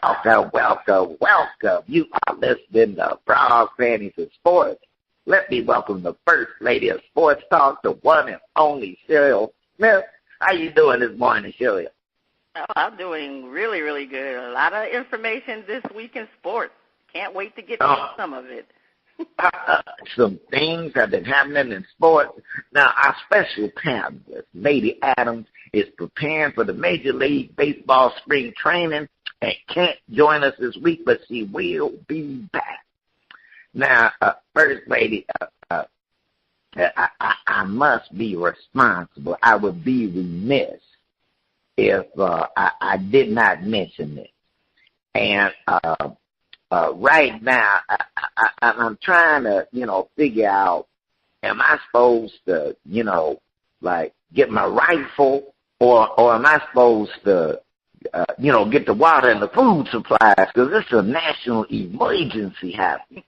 Welcome. You are listening to Broad Panties and Sports. Let me welcome the First Lady of Sports Talk, the one and only Cheryl Smith. How you doing this morning, Cheryl? Oh, I'm doing really, really good. A lot of information this week in sports. Can't wait to get to some of it. Some things have been happening in sports. Now, our special panelist, Lady Adams, is preparing for the Major League Baseball spring training and can't join us this week, but she will be back. Now, First Lady, I must be responsible. I would be remiss if I did not mention it. And right now, I'm trying to, figure out, am I supposed to, get my rifle, or am I supposed to, get the water and the food supplies, because it's a national emergency happening.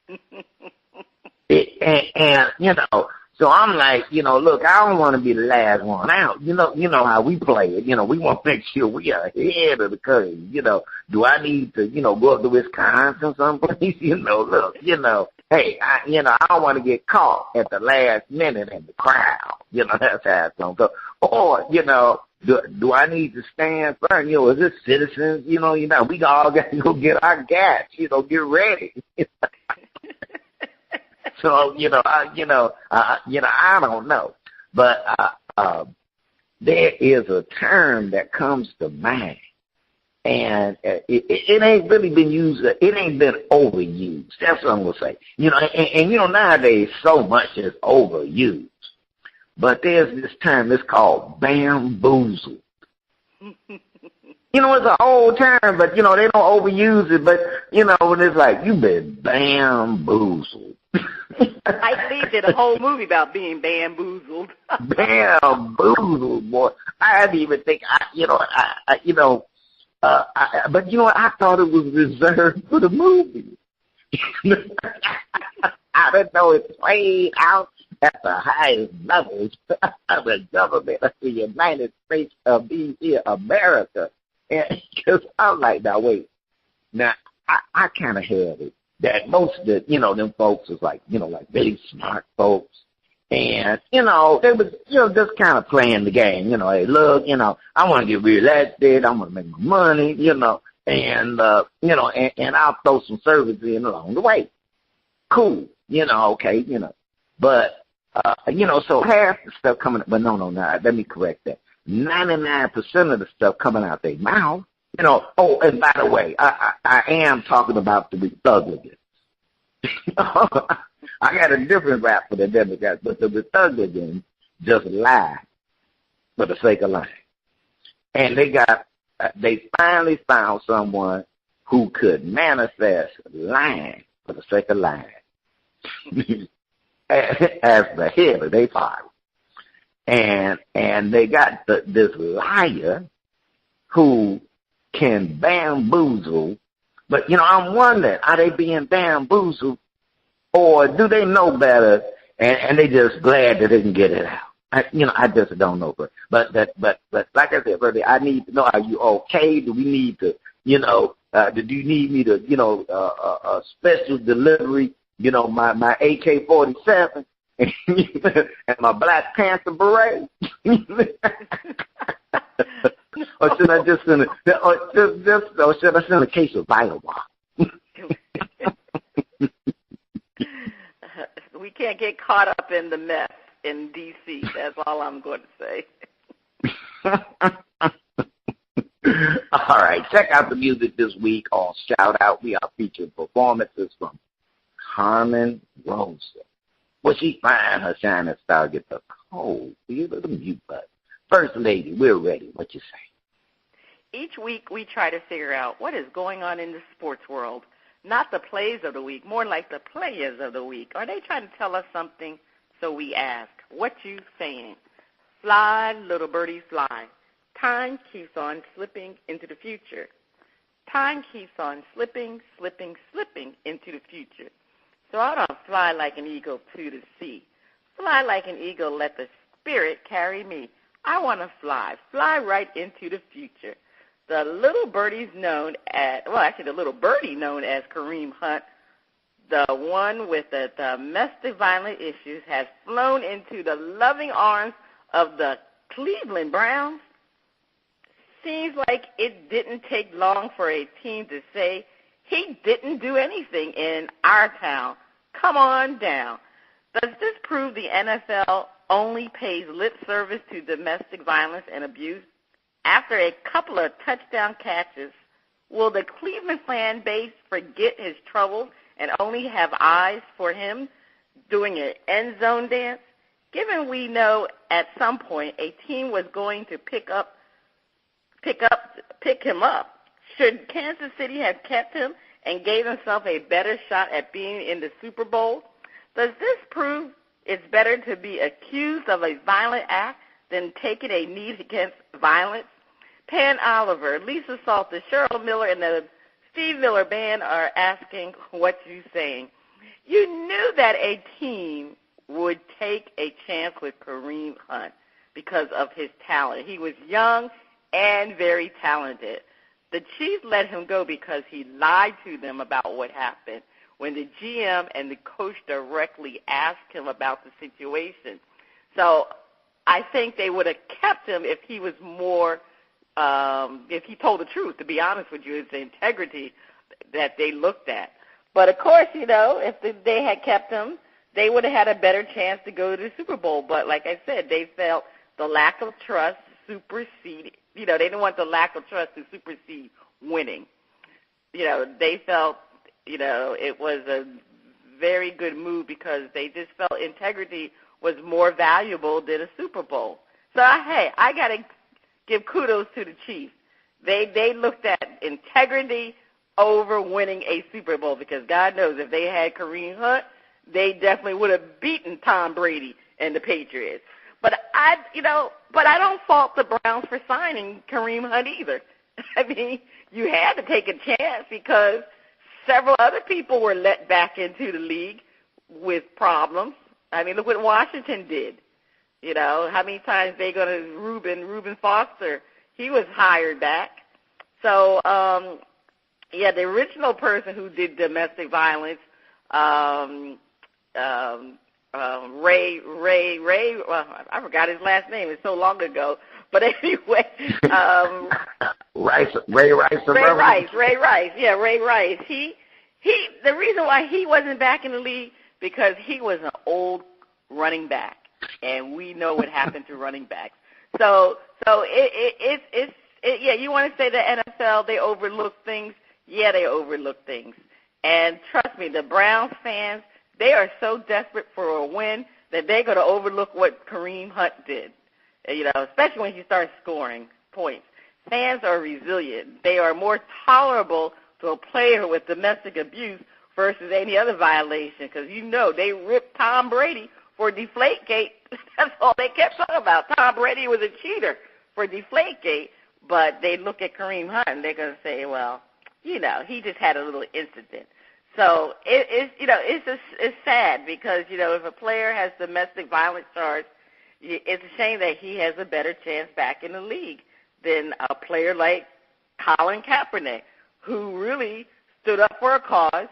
So I'm like, look, I don't want to be the last one out. You know how we play it. We want to make sure we are ahead of the curve. Do I need to, go up to Wisconsin someplace? Look, hey, I don't want to get caught at the last minute in the crowd. That's how it's going to go. Or, do I need to stand firm? Is it citizens? We all got to go get our gas, get ready. So, I don't know. But there is a term that comes to mind, and it ain't really been used. It ain't been overused. That's what I'm going to say. And nowadays so much is overused. But there's this term, it's called bamboozled. It's an old term, but, they don't overuse it. But, when it's like, you've been bamboozled. I think did a whole movie about being bamboozled. Bamboozled, boy. I didn't even think, but I thought it was reserved for the movie. I didn't know it played out at the highest levels of the government of the United States of America. And because I'm like, now wait, now I kind of heard it. That most of the, them folks was like, like really smart folks. And, they was, just kind of playing the game. Hey, look, I want to get reelected. I want to make my money, and I'll throw some services in along the way. Cool, okay, But, so half the stuff coming, but no, let me correct that. 99% of the stuff coming out their mouth. And by the way, I am talking about the Republicans. I got a different rap for the Democrats, but the Republicans just lie for the sake of lying. And they finally found someone who could manifest lying for the sake of lying as the head of their party. And they got this liar who can bamboozle, but, I'm wondering, are they being bamboozled, or do they know better, and they just glad that they can get it out? I just don't know. But like I said earlier, I need to know, are you okay? Do we need to, do you need me to, a special delivery, my AK-47 and my Black Panther beret? Or should I just send or should I send a case of Violwa? We can't get caught up in the mess in D.C. That's all I'm going to say. All right, check out the music this week on Shout Out. We are featuring performances from Carmen Rosa. Well, she find her shining star get the cold. Feel the mute button. First Lady, we're ready. What you say? Each week we try to figure out what is going on in the sports world. Not the plays of the week, more like the players of the week. Are they trying to tell us something? So we ask, what you saying? Fly, little birdie, fly. Time keeps on slipping into the future. Time keeps on slipping, slipping, slipping into the future. So I don't fly like an eagle to the sea. Fly like an eagle, let the spirit carry me. I want to fly right into the future. the little birdie known as Kareem Hunt, the one with the domestic violence issues, has flown into the loving arms of the Cleveland Browns. Seems like it didn't take long for a team to say he didn't do anything in our town. Come on down. Does this prove the NFL only pays lip service to domestic violence and abuse? After a couple of touchdown catches, will the Cleveland fan base forget his troubles and only have eyes for him doing an end zone dance? Given we know at some point a team was going to pick him up, should Kansas City have kept him and gave himself a better shot at being in the Super Bowl? Does this prove it's better to be accused of a violent act than taking a knee against violence? Pan Oliver, Lisa Salter, Cheryl Miller, and the Steve Miller Band are asking what you saying. You knew that a team would take a chance with Kareem Hunt because of his talent. He was young and very talented. The Chiefs let him go because he lied to them about what happened when the GM and the coach directly asked him about the situation. So I think they would have kept him if he was more, if he told the truth, to be honest with you. It's the integrity that they looked at. But, of course, you know, if they had kept him, they would have had a better chance to go to the Super Bowl. But like I said, they felt the lack of trust superseded. You know, they didn't want the lack of trust to supersede winning. You know, they felt, you know, it was a very good move because they just felt integrity was more valuable than a Super Bowl. So, hey, I got to give kudos to the Chiefs. They looked at integrity over winning a Super Bowl because God knows if they had Kareem Hunt, they definitely would have beaten Tom Brady and the Patriots. But I don't fault the Browns for signing Kareem Hunt either. I mean, you had to take a chance because several other people were let back into the league with problems. I mean, look what Washington did. You know, how many times they go to Reuben Foster, he was hired back. So, yeah, the original person who did domestic violence, Ray, well, I forgot his last name. It's so long ago. But anyway, Ray Rice. Yeah, Ray Rice. He, the reason why he wasn't back in the league, because he was an old running back. And we know what happened to running backs. So yeah, you want to say the NFL, they overlook things? Yeah, they overlook things. And trust me, the Browns fans, they are so desperate for a win that they're going to overlook what Kareem Hunt did, you know, especially when he starts scoring points. Fans are resilient. They are more tolerable to a player with domestic abuse versus any other violation because, you know, they ripped Tom Brady for Deflategate. That's all they kept talking about. Tom Brady was a cheater for Deflategate, but they look at Kareem Hunt and they're going to say, well, you know, he just had a little incident. So it's sad because, you know, if a player has domestic violence charge, it's a shame that he has a better chance back in the league than a player like Colin Kaepernick, who really stood up for a cause,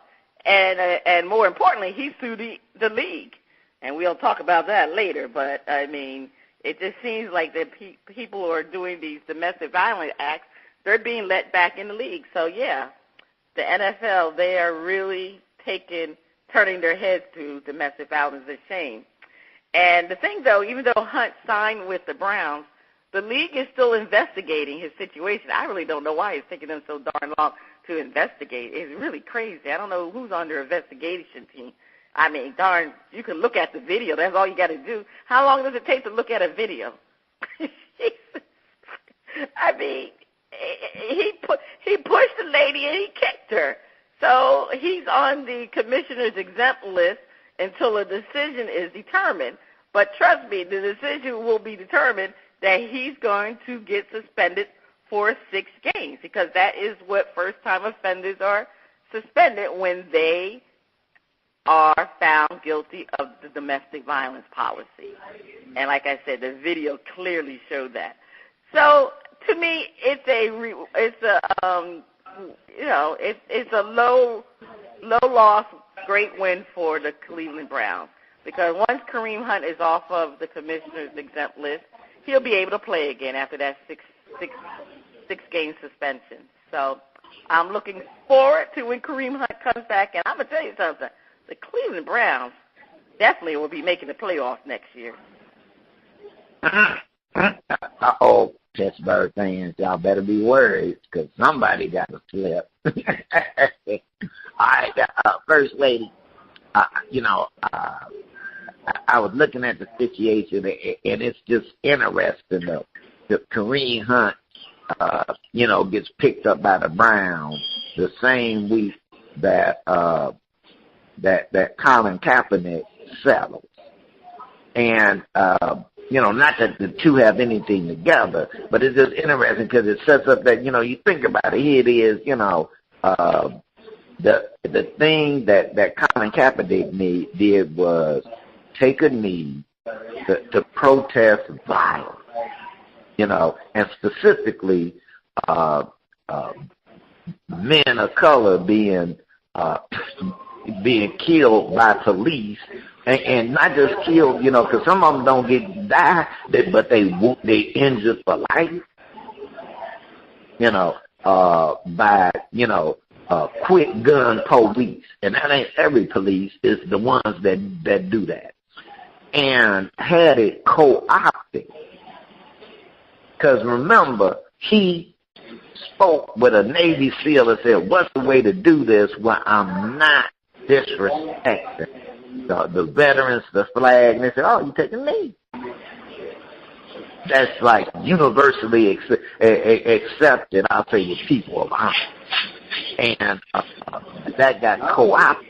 and more importantly, he sued the league. And we'll talk about that later. But, I mean, it just seems like the people who are doing these domestic violence acts, they're being let back in the league. So, yeah, the NFL, they are really turning their heads to domestic violence. It's a shame. And the thing, though, even though Hunt signed with the Browns, the league is still investigating his situation. I really don't know why it's taking them so darn long to investigate. It's really crazy. I don't know who's on their investigation team. I mean, darn, you can look at the video. That's all you got to do. How long does it take to look at a video? I mean, he pushed the lady and he kicked her. So he's on the commissioner's exempt list until a decision is determined. But trust me, the decision will be determined that he's going to get suspended for 6 games because that is what first-time offenders are suspended when they are found guilty of the domestic violence policy. And like I said, the video clearly showed that. So to me, it's a low loss, great win for the Cleveland Browns, because once Kareem Hunt is off of the commissioner's exempt list, he'll be able to play again after that six-game suspension. So I'm looking forward to when Kareem Hunt comes back, and I'm gonna tell you something: the Cleveland Browns definitely will be making the playoffs next year. Uh-oh, Pittsburgh fans, y'all better be worried, because somebody got to slip. All right, First Lady, I was looking at the situation, and it's just interesting, though. The Kareem Hunt, gets picked up by the Browns the same week that Colin Kaepernick settles. And, not that the two have anything together, but it's just interesting because it sets up that, you think about it, here it is, the thing that Colin Kaepernick did was take a knee to protest violence, and specifically men of color being killed by police, and not just killed, because some of them don't die, but they injured for life, by quick gun police, and that ain't every police. It's the ones that do that, and had it co-opted. Because remember, he spoke with a Navy SEAL and said, "What's the way to do this where I'm not disrespecting the veterans, the flag?" And they said, "Oh, you take a knee." That's like universally accepted, I'll say, with people of honor. And that got co-opted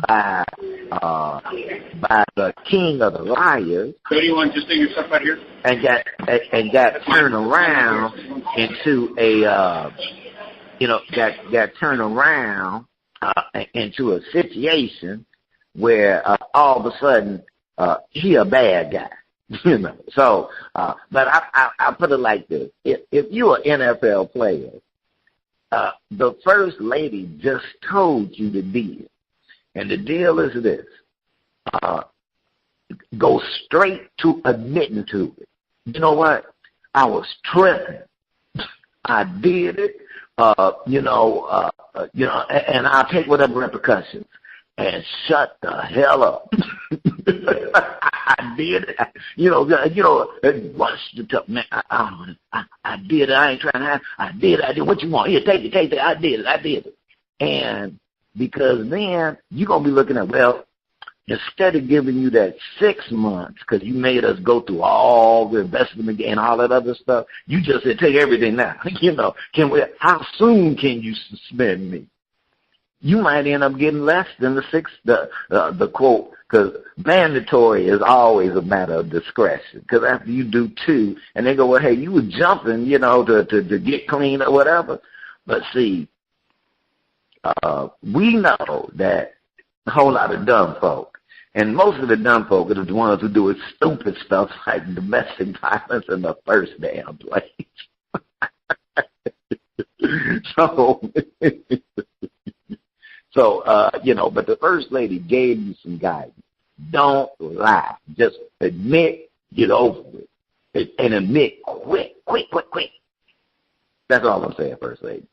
by the king of the liars. Anyone just take your stuff right here? And got turned around into got turned around into a situation where all of a sudden he a bad guy. So, but I put it like this: if you're an NFL player, the First Lady just told you the deal, and the deal is this: go straight to admitting to it. You know what? I was tripping. I did it. And I'll take whatever repercussions. And shut the hell up. I did it. What's the tough man? I did it. I ain't trying to. I did it. What you want? Here, take it. I did it. And because then you're gonna be looking at, well, instead of giving you that 6 months, because you made us go through all the investment and all that other stuff, you just said take everything now. How soon can you suspend me? You might end up getting less than the quote, because mandatory is always a matter of discretion. Because after you do 2, and they go, well, hey, you were jumping, to get clean or whatever. But see, we know that a whole lot of dumb folk, and most of the dumb folk are the ones who do stupid stuff like domestic violence in the first damn place. But the First Lady gave you some guidance. Don't lie. Just admit, get over it. And admit quick. That's all I'm saying, First Lady.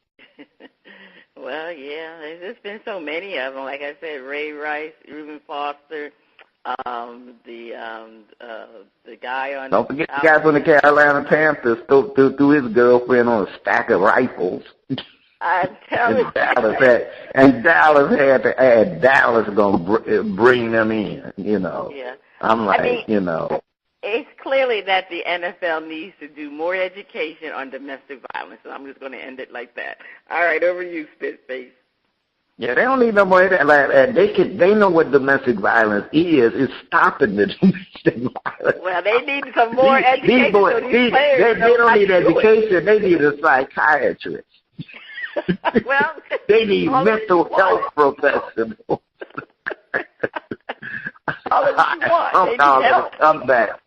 Well, yeah, there's been so many of them. Like I said, Ray Rice, Reuben Foster, the guy on... Don't forget the guy from the Carolina Panthers threw his girlfriend on a stack of rifles. I'm telling you. Dallas had Dallas going to bring them in, Yeah. I'm like, It's clearly that the NFL needs to do more education on domestic violence, and I'm just going to end it like that. All right, over to you, Spitface. Yeah, they don't need no more. They know what domestic violence is. It's stopping the domestic violence. Well, they need some more education. These boys, they don't need education. They need a psychiatrist. Well, they need mental health professionals. All that you want. I'm back.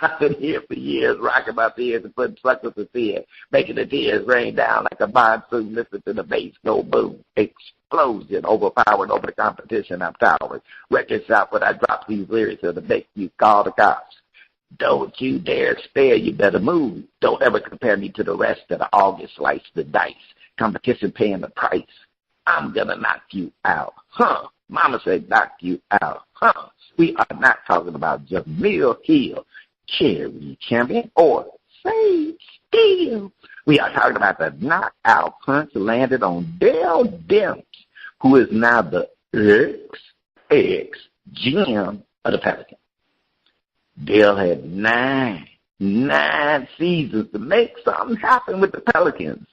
I've been here for years, rocking my tears and putting suckers to tears, making the tears rain down like a monsoon. Listen to the bass go boom. Explosion, overpowering over the competition. I'm towering. Record shop when I drop these lyrics to make you call the cops. Don't you dare stare, you better move. Don't ever compare me to the rest of the August slice the dice. Competition paying the price. I'm gonna knock you out. Huh. Mama said knock you out. Huh. We are not talking about Jamil Hill, Cherry Champion, or Sage Steele. We are talking about the knockout punch landed on Dale Demps, who is now the ex-GM of the Pelicans. Dale had nine seasons to make something happen with the Pelicans.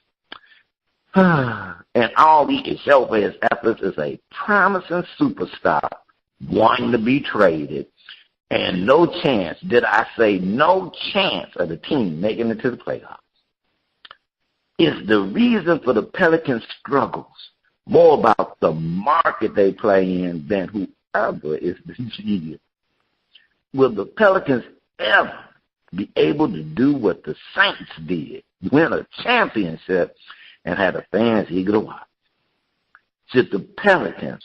And all he can show for his efforts is a promising superstar wanting to be traded, and no chance, did I say no chance, of the team making it to the playoffs. Is the reason for the Pelicans' struggles more about the market they play in than whoever is the GM? Will the Pelicans ever be able to do what the Saints did, win a championship and have the fans eager to watch? Should the Pelicans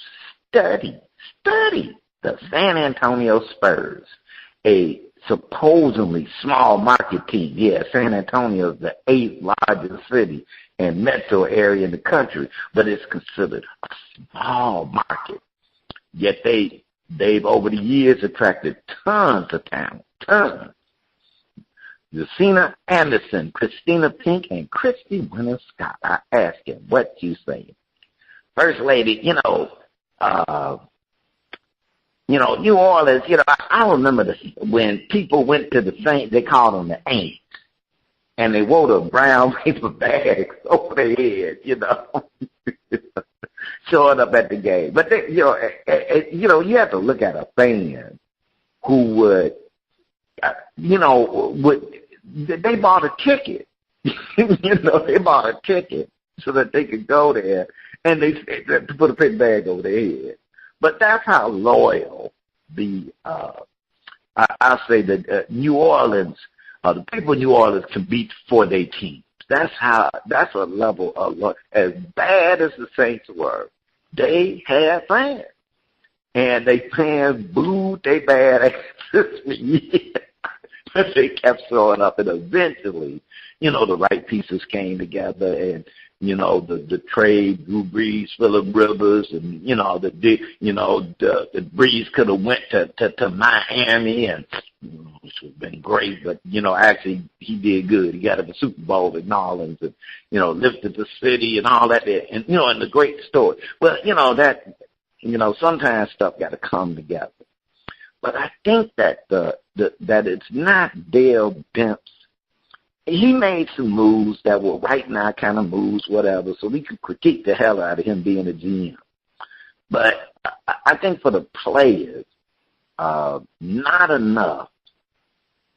study the San Antonio Spurs, a supposedly small market team? Yeah, San Antonio is the 8th largest city and metro area in the country, but it's considered a small market. Yet they've over the years attracted tons of talent, tons. Lucina Anderson, Christina Pink, and Christy Winter Scott. I ask him, what you saying? First Lady, New Orleans, I remember when people went to the Saints, they called them the Aints, and they wore the brown paper bags over their head, showing up at the game. But, you have to look at a fan who would, they bought a ticket. They bought a ticket so that they could go there, and they to put a paper bag over their head. But that's how loyal I say that New Orleans, the people in New Orleans can beat for their teams. That's a level of loyalty. As bad as the Saints were, they had fans. And they fans booed they bad asses for years. But they kept showing up, and eventually, the right pieces came together, and the trade, Drew Brees, Phillip Rivers, and the Brees could have went to Miami, and which would have been great. But actually he did good. He got him a Super Bowl in New Orleans, and lifted the city and all that. And and the great story. Well, sometimes stuff got to come together. But I think that that it's not Dale Demps. He made some moves that were right now kind of moves, whatever, so we could critique the hell out of him being a GM. But I think for the players, not enough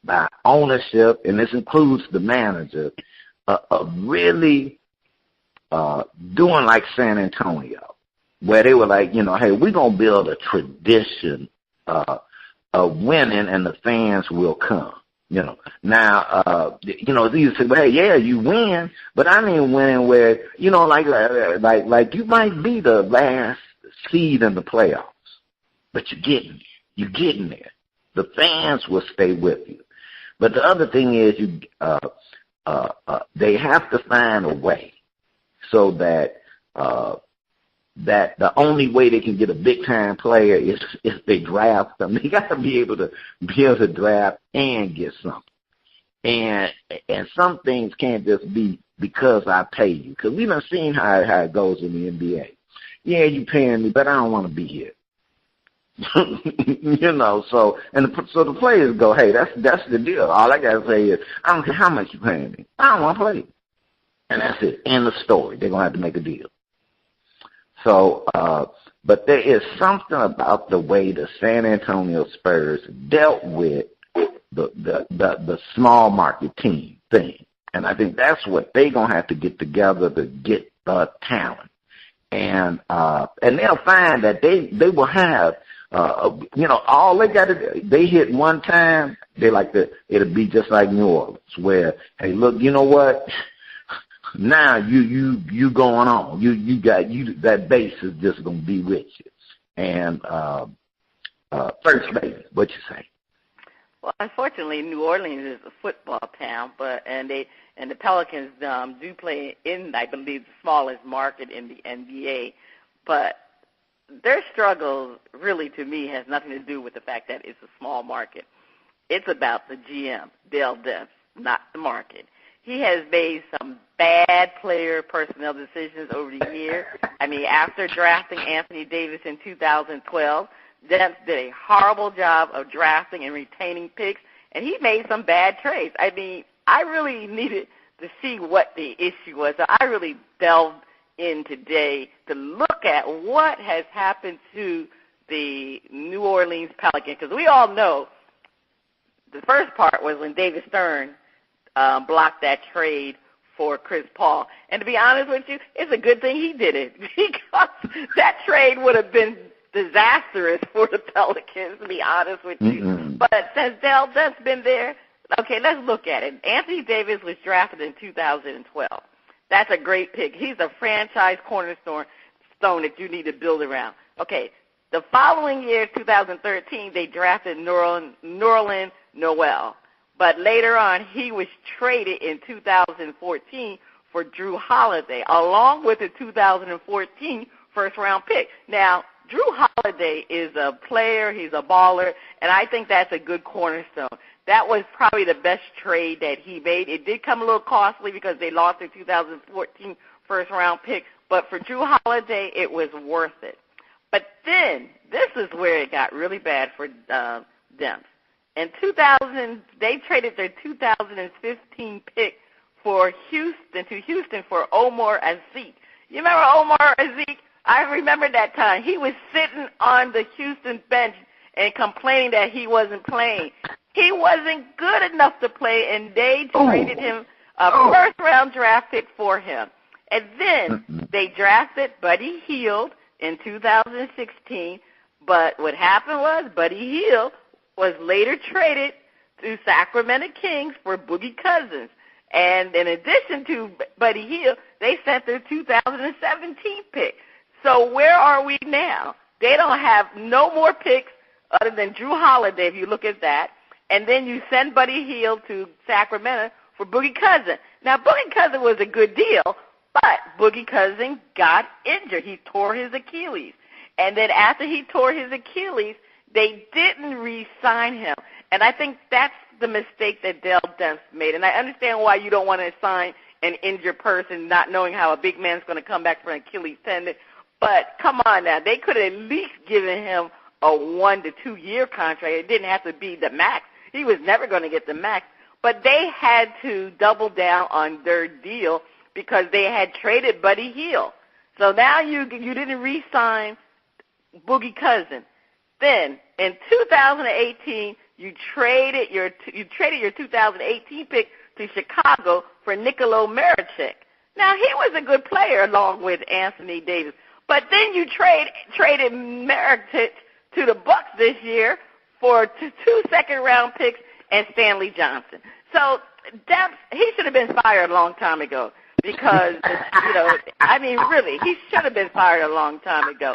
by ownership, and this includes the manager, of really doing like San Antonio, where they were like, hey, we're going to build a tradition of winning, and the fans will come. Now, it's easy to say, well, hey, yeah, you win, but I mean winning where, like you might be the last seed in the playoffs, but you're getting there. The fans will stay with you. But the other thing is they have to find a way so that that the only way they can get a big-time player is if they draft them. They got to be able to draft and get something. And some things can't just be because I pay you. Because we've been seeing how it goes in the NBA. Yeah, you paying me, but I don't want to be here. So the players go, hey, that's the deal. All I got to say is, I don't care how much you paying me. I don't want to play. And that's it. End of story. They're going to have to make a deal. So, but there is something about the way the San Antonio Spurs dealt with the small market team thing. And I think that's what they're going to have to get together to get the talent. And they'll find that they will have all they got to do, they hit one time, it'll be just like New Orleans, where, hey, look, you know what? Now you going on. That base is just gonna be with you. And first base, what you say? Well, unfortunately, New Orleans is a football town, and the Pelicans do play in, I believe, the smallest market in the NBA, but their struggle really, to me, has nothing to do with the fact that it's a small market. It's about the GM, Dale Demps, not the market. He has made some bad player personnel decisions over the year. I mean, after drafting Anthony Davis in 2012, Demps did a horrible job of drafting and retaining picks, and he made some bad trades. I mean, I really needed to see what the issue was. So I really delved in today to look at what has happened to the New Orleans Pelicans, because we all know the first part was when David Stern blocked that trade for Chris Paul. And to be honest with you, it's a good thing he did it, because that trade would have been disastrous for the Pelicans, to be honest with you. Mm-hmm. But since Dale Demps been there, okay, let's look at it. Anthony Davis was drafted in 2012. That's a great pick. He's a franchise cornerstone that you need to build around. Okay, the following year, 2013, they drafted Nerlens Noel. But later on, he was traded in 2014 for Drew Holiday, along with a 2014 first-round pick. Now, Drew Holiday is a player, he's a baller, and I think that's a good cornerstone. That was probably the best trade that he made. It did come a little costly because they lost their 2014 first-round pick, but for Drew Holiday, it was worth it. But then, this is where it got really bad for Demps. In 2000, they traded their 2015 pick to Houston for Omar Aziz. You remember Omar Aziz? I remember that time. He was sitting on the Houston bench and complaining that he wasn't playing. He wasn't good enough to play, and they traded him a first-round draft pick for him. And then they drafted Buddy Hield in 2016, but what happened was Buddy Hield was later traded to Sacramento Kings for Boogie Cousins. And in addition to Buddy Hield, they sent their 2017 pick. So where are we now? They don't have no more picks other than Drew Holiday, if you look at that. And then you send Buddy Hield to Sacramento for Boogie Cousins. Now, Boogie Cousins was a good deal, but Boogie Cousins got injured. He tore his Achilles. And then after he tore his Achilles, they didn't re-sign him. And I think that's the mistake that Dale Demps made. And I understand why you don't want to sign an injured person, not knowing how a big man's going to come back from an Achilles tendon. But come on now, they could have at least given him a 1 to 2 year contract. It didn't have to be the max. He was never going to get the max. But they had to double down on their deal because they had traded Buddy Hield. So now you didn't re-sign Boogie Cousins. Then in 2018, you traded your 2018 pick to Chicago for Nikola Mirotic. Now he was a good player along with Anthony Davis, but then you traded Mirotic to the Bucks this year for 2 second-round picks and Stanley Johnson. So he should have been fired a long time ago because I mean really, he should have been fired a long time ago.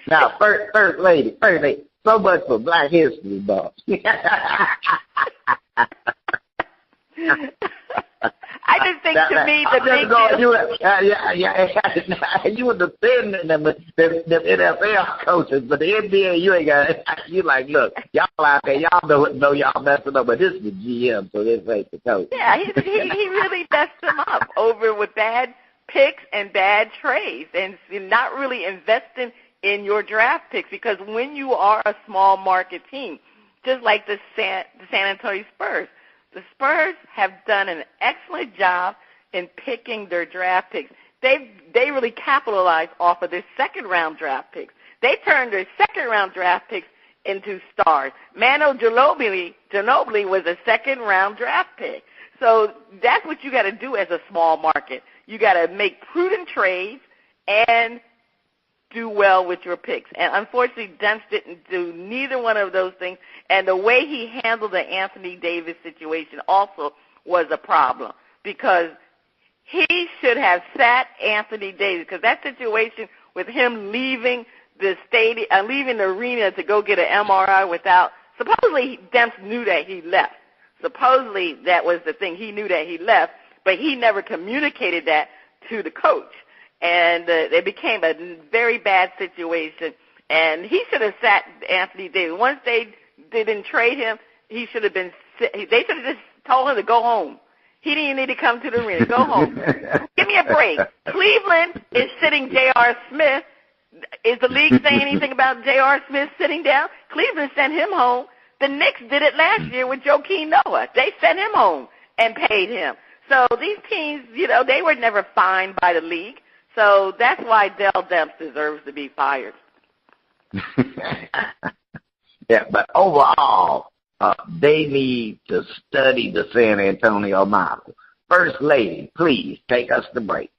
Now, first lady, so much for Black History Month. I just think to me the big deal. You were defending them NFL coaches, but the NBA, you ain't got. You like, look, y'all out there, y'all know y'all messing up, but this is the GM, so this ain't the coach. Yeah, he really messed them up over with bad picks and bad trades, and not really investing in your draft picks, because when you are a small market team, just like the San Antonio Spurs, the Spurs have done an excellent job in picking their draft picks. They really capitalized off of their second-round draft picks. They turned their second-round draft picks into stars. Manu Ginobili was a second-round draft pick. So that's what you got to do as a small market. You got to make prudent trades and do well with your picks. And unfortunately, Demps didn't do neither one of those things. And the way he handled the Anthony Davis situation also was a problem, because he should have sat Anthony Davis, because that situation with him leaving the stadium, leaving the arena to go get an MRI without, supposedly Demps knew that he left. Supposedly that was the thing. He knew that he left, but he never communicated that to the coach. And it became a very bad situation. And he should have sat Anthony Davis. Once they didn't trade him, he should have been. They should have just told him to go home. He didn't need to come to the arena. Go home. Give me a break. Cleveland is sitting J.R. Smith. Is the league saying anything about J.R. Smith sitting down? Cleveland sent him home. The Knicks did it last year with Joakim Noah. They sent him home and paid him. So these teams, they were never fined by the league. So that's why Dell Demps deserves to be fired. Yeah, but overall, they need to study the San Antonio model. First Lady, please take us to break.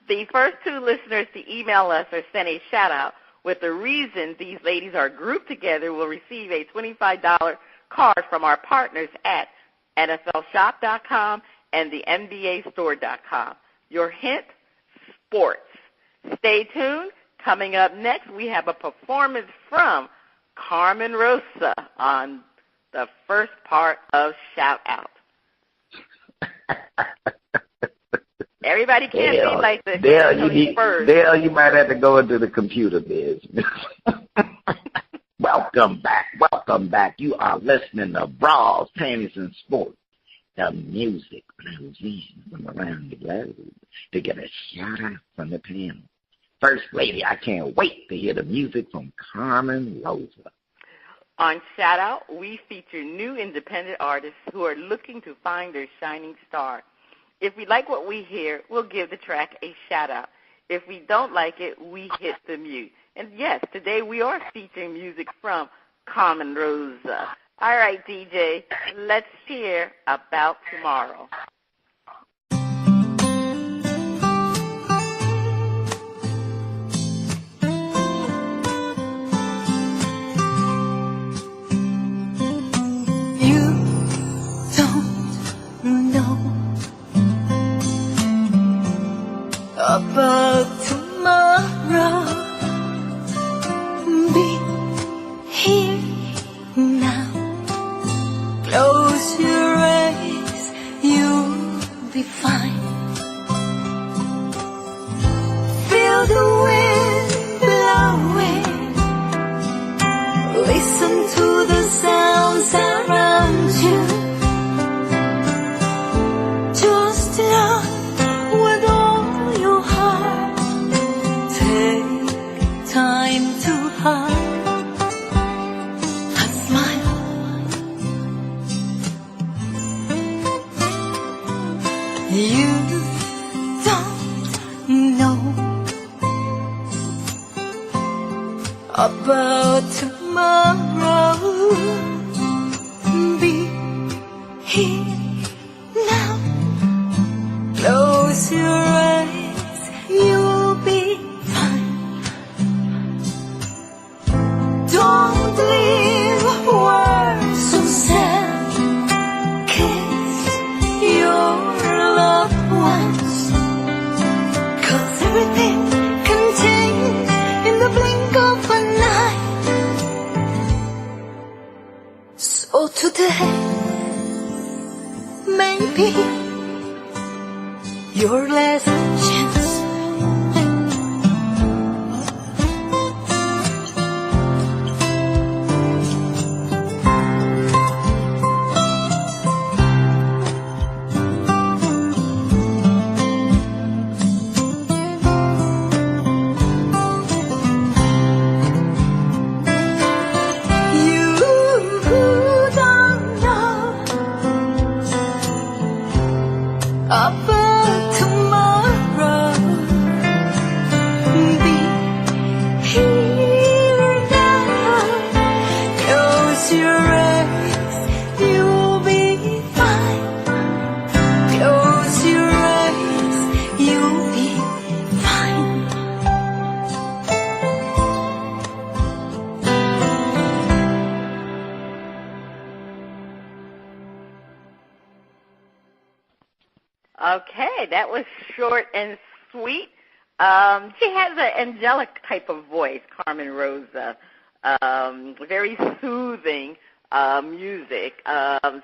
The first two listeners to email us or send a shout-out with the reason these ladies are grouped together will receive a $25 card from our partners at NFLshop.com and the NBAstore.com. Your hint, sports. Stay tuned. Coming up next, we have a performance from Carmen Rosa on the first part of Shout Out. Everybody can't be like the Dale, you might have to go into the computer business. Welcome back. You are listening to Bras, Panties, and Sports. The music from around the globe to get a shout-out from the panel. First Lady, I can't wait to hear the music from Carmen Rosa. On Shout Out, we feature new independent artists who are looking to find their shining star. If we like what we hear, we'll give the track a shout-out. If we don't like it, we hit the mute. And, yes, today we are featuring music from Carmen Rosa. All right, DJ, let's hear About Tomorrow. You don't know about tomorrow. Be here now. Close your eyes, you'll be fine. Feel the wind blowing. Listen to the sounds around you. Just love with all your heart. Take time to hug. You don't know about tomorrow. Be here now. Close your eyes, you'll be fine. Don't leave words so sad. Kiss your loved ones, 'cause everything can change in the blink of an eye. So today, maybe your last chance. About tomorrow. right, that was short and sweet. She has an angelic type of voice, Carmen Rosa. Very soothing music. So I'm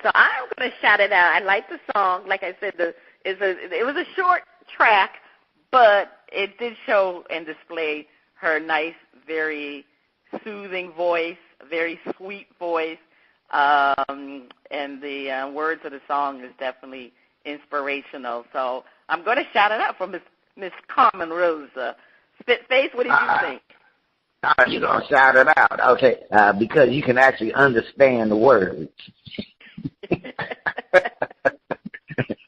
going to shout it out. I like the song. Like I said, it was a short track, but it did show and display her nice, very soothing voice, very sweet voice, and the words of the song is definitely inspirational. So I'm going to shout it out for Miss Carmen Rosa. Spitface, what did you think? You're going to shout it out, okay, because you can actually understand the words.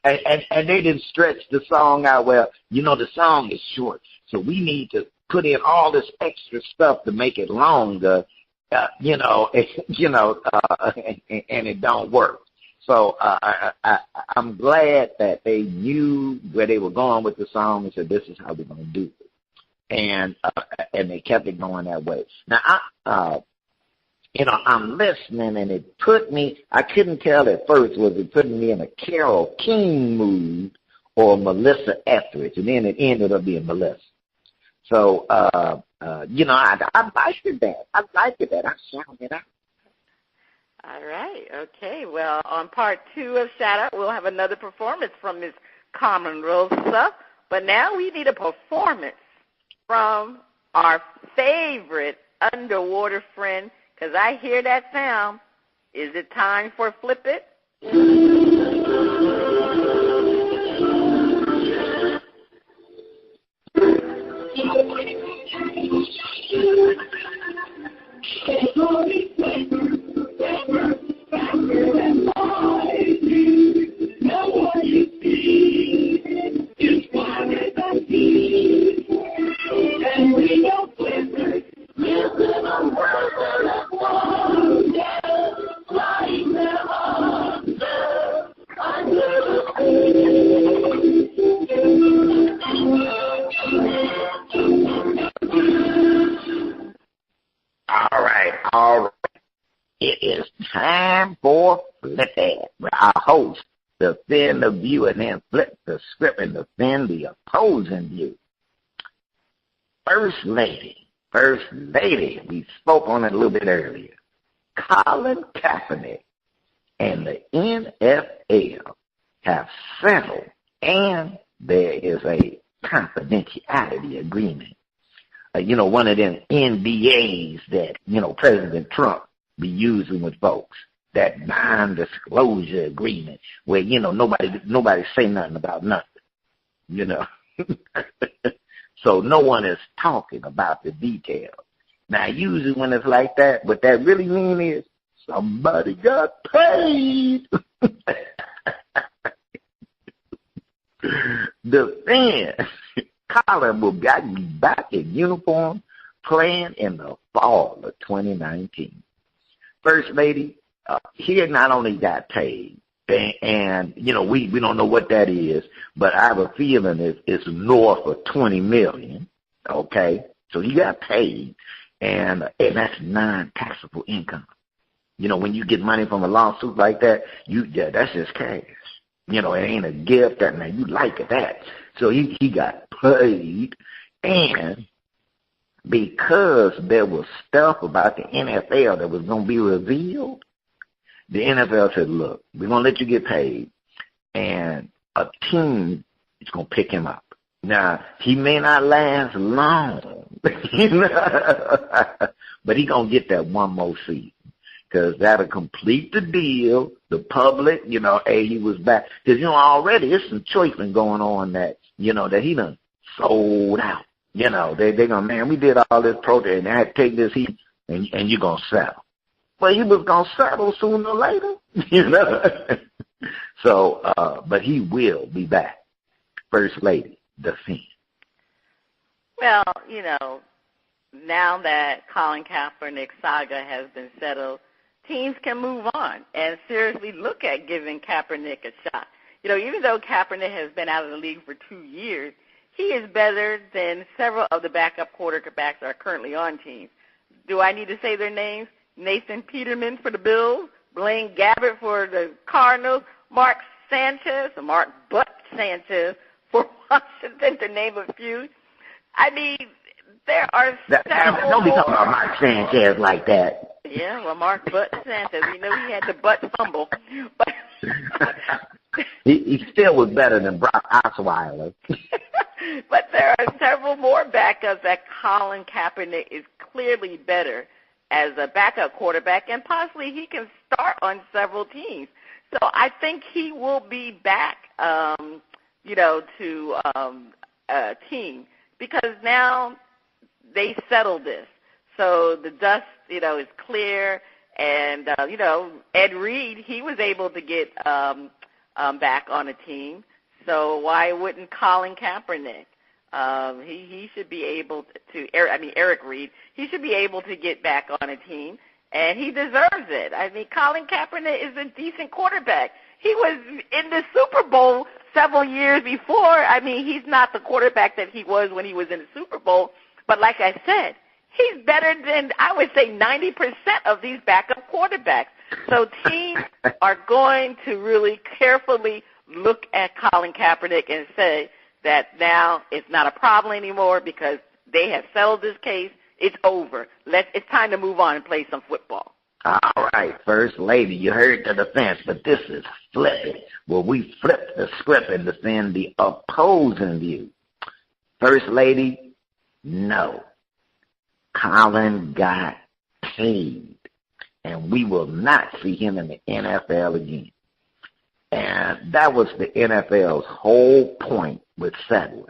and they didn't stretch the song out well. You know, the song is short, so we need to put in all this extra stuff to make it longer, and it don't work. So I'm glad that they knew where they were going with the song and said, this is how we're going to do it. And they kept it going that way. Now, I'm listening, and it put me, I couldn't tell at first, was it putting me in a Carole King mood or Melissa Etheridge, and then it ended up being Melissa. So, I liked it that. I liked it that. I shouted it out. All right. Okay. Well, on part 2 of Shout Out, we'll have another performance from Miss Carmen Rosa. But now we need a performance from our favorite underwater friend, because I hear that sound. Is it time for Flip It? All right. It is time for Flip It, where our host defend the view and then flip the script and defend the opposing view. First Lady, we spoke on it a little bit earlier. Colin Kaepernick and the NFL have settled, and there is a confidentiality agreement. One of them NDAs that, President Trump be using with folks, that non-disclosure agreement where, nobody say nothing about nothing, So no one is talking about the details. Now, usually when it's like that, what that really means is somebody got paid. The fans, Colin will be back in uniform playing in the fall of 2019. First Lady, he not only got paid, and we don't know what that is, but I have a feeling it's north of $20 million, okay? So he got paid, and that's non-taxable income. When you get money from a lawsuit like that, that's just cash. It ain't a gift, and you like it, that. So he got paid, and because there was stuff about the NFL that was going to be revealed, the NFL said, look, we're going to let you get paid, and a team is going to pick him up. Now, he may not last long, but he's going to get that one more season, because that'll complete the deal. The public, hey, he was back. Because, already there's some choicing going on that, that he done sold out. They're going to, man, we did all this protest, and I had to take this heat, and you're going to settle. Well, he was going to settle sooner or later, So, but he will be back. First Lady, defend. Well, now that Colin Kaepernick's saga has been settled, teams can move on and seriously look at giving Kaepernick a shot. Even though Kaepernick has been out of the league for 2 years, he is better than several of the backup quarterbacks that are currently on teams. Do I need to say their names? Nathan Peterman for the Bills, Blaine Gabbert for the Cardinals, Mark Butt Sanchez for Washington, to name a few. I mean, there are several. Don't be talking about Mark Sanchez like that. Yeah, well, Mark Butt Sanchez, we know he had the butt fumble, but he still was better than Brock Osweiler. But there are several more backups that Colin Kaepernick is clearly better as a backup quarterback, and possibly he can start on several teams. So I think he will be back, to a team, because now they settled this. So the dust, is clear, and, Ed Reed, he was able to get back on a team. So why wouldn't Colin Kaepernick? He should be able to, Eric Reed, he should be able to get back on a team, and he deserves it. I mean, Colin Kaepernick is a decent quarterback. He was in the Super Bowl several years before. I mean, he's not the quarterback that he was when he was in the Super Bowl, but like I said, he's better than, I would say, 90% of these backup quarterbacks. So teams are going to really carefully look at Colin Kaepernick and say that now it's not a problem anymore because they have settled this case. It's over. It's time to move on and play some football. All right, First Lady, you heard the defense, but this is flipping. Well, we flipped the script and defend the opposing view. First Lady, no. Colin got paid, and we will not see him in the NFL again. And that was the NFL's whole point with settling,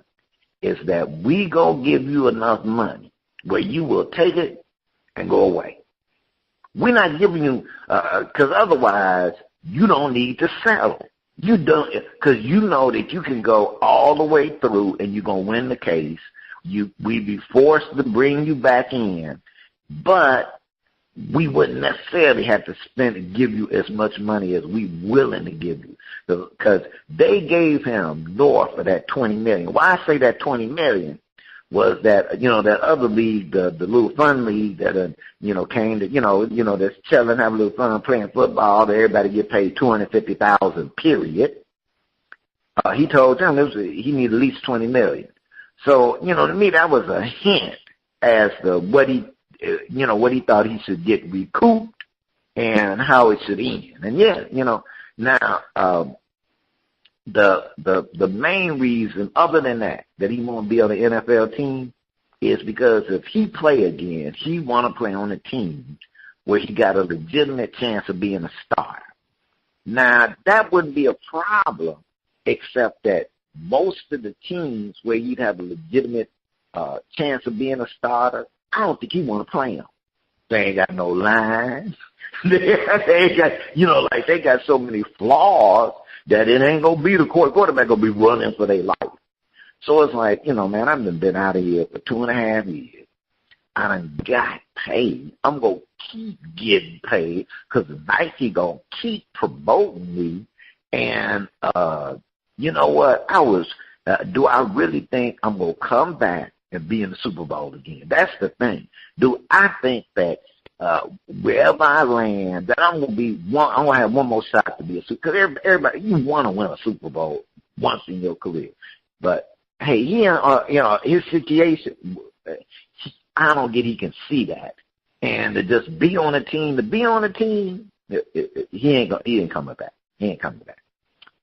is that we gonna give you enough money where you will take it and go away. We're not giving you, because otherwise you don't need to settle. You don't, because you know that you can go all the way through and you're gonna win the case. We be forced to bring you back in, but we wouldn't necessarily have to spend and give you as much money as we willing to give you, because they gave him north of that $20 million. Why I say that $20 million was that that other league, the little fun league that came to that's chilling, have a little fun playing football. That everybody get paid $250,000 period. He told them he needed at least $20 million. So to me that was a hint as to what he thought he should get recouped and how it should end. And now the main reason other than that he won't be on the NFL team is because if he play again, he want to play on a team where he got a legitimate chance of being a star. Now, that wouldn't be a problem except that most of the teams where he'd have a legitimate chance of being a starter, I don't think he want to play them. They ain't got no lines. they ain't got, they got so many flaws that it ain't going to be the quarterback going to be running for their life. So it's like, man, I've been out of here for 2.5 years. I done got paid. I'm going to keep getting paid because Nike going to keep promoting me. And you know what? Do I really think I'm going to come back and be in the Super Bowl again? That's the thing. Do I think that wherever I land, that I'm going to have one more shot to be a Super Bowl? Because everybody, you want to win a Super Bowl once in your career. But, hey, his situation, I don't get he can see that. And to just be on a team, he ain't coming back. He ain't coming back.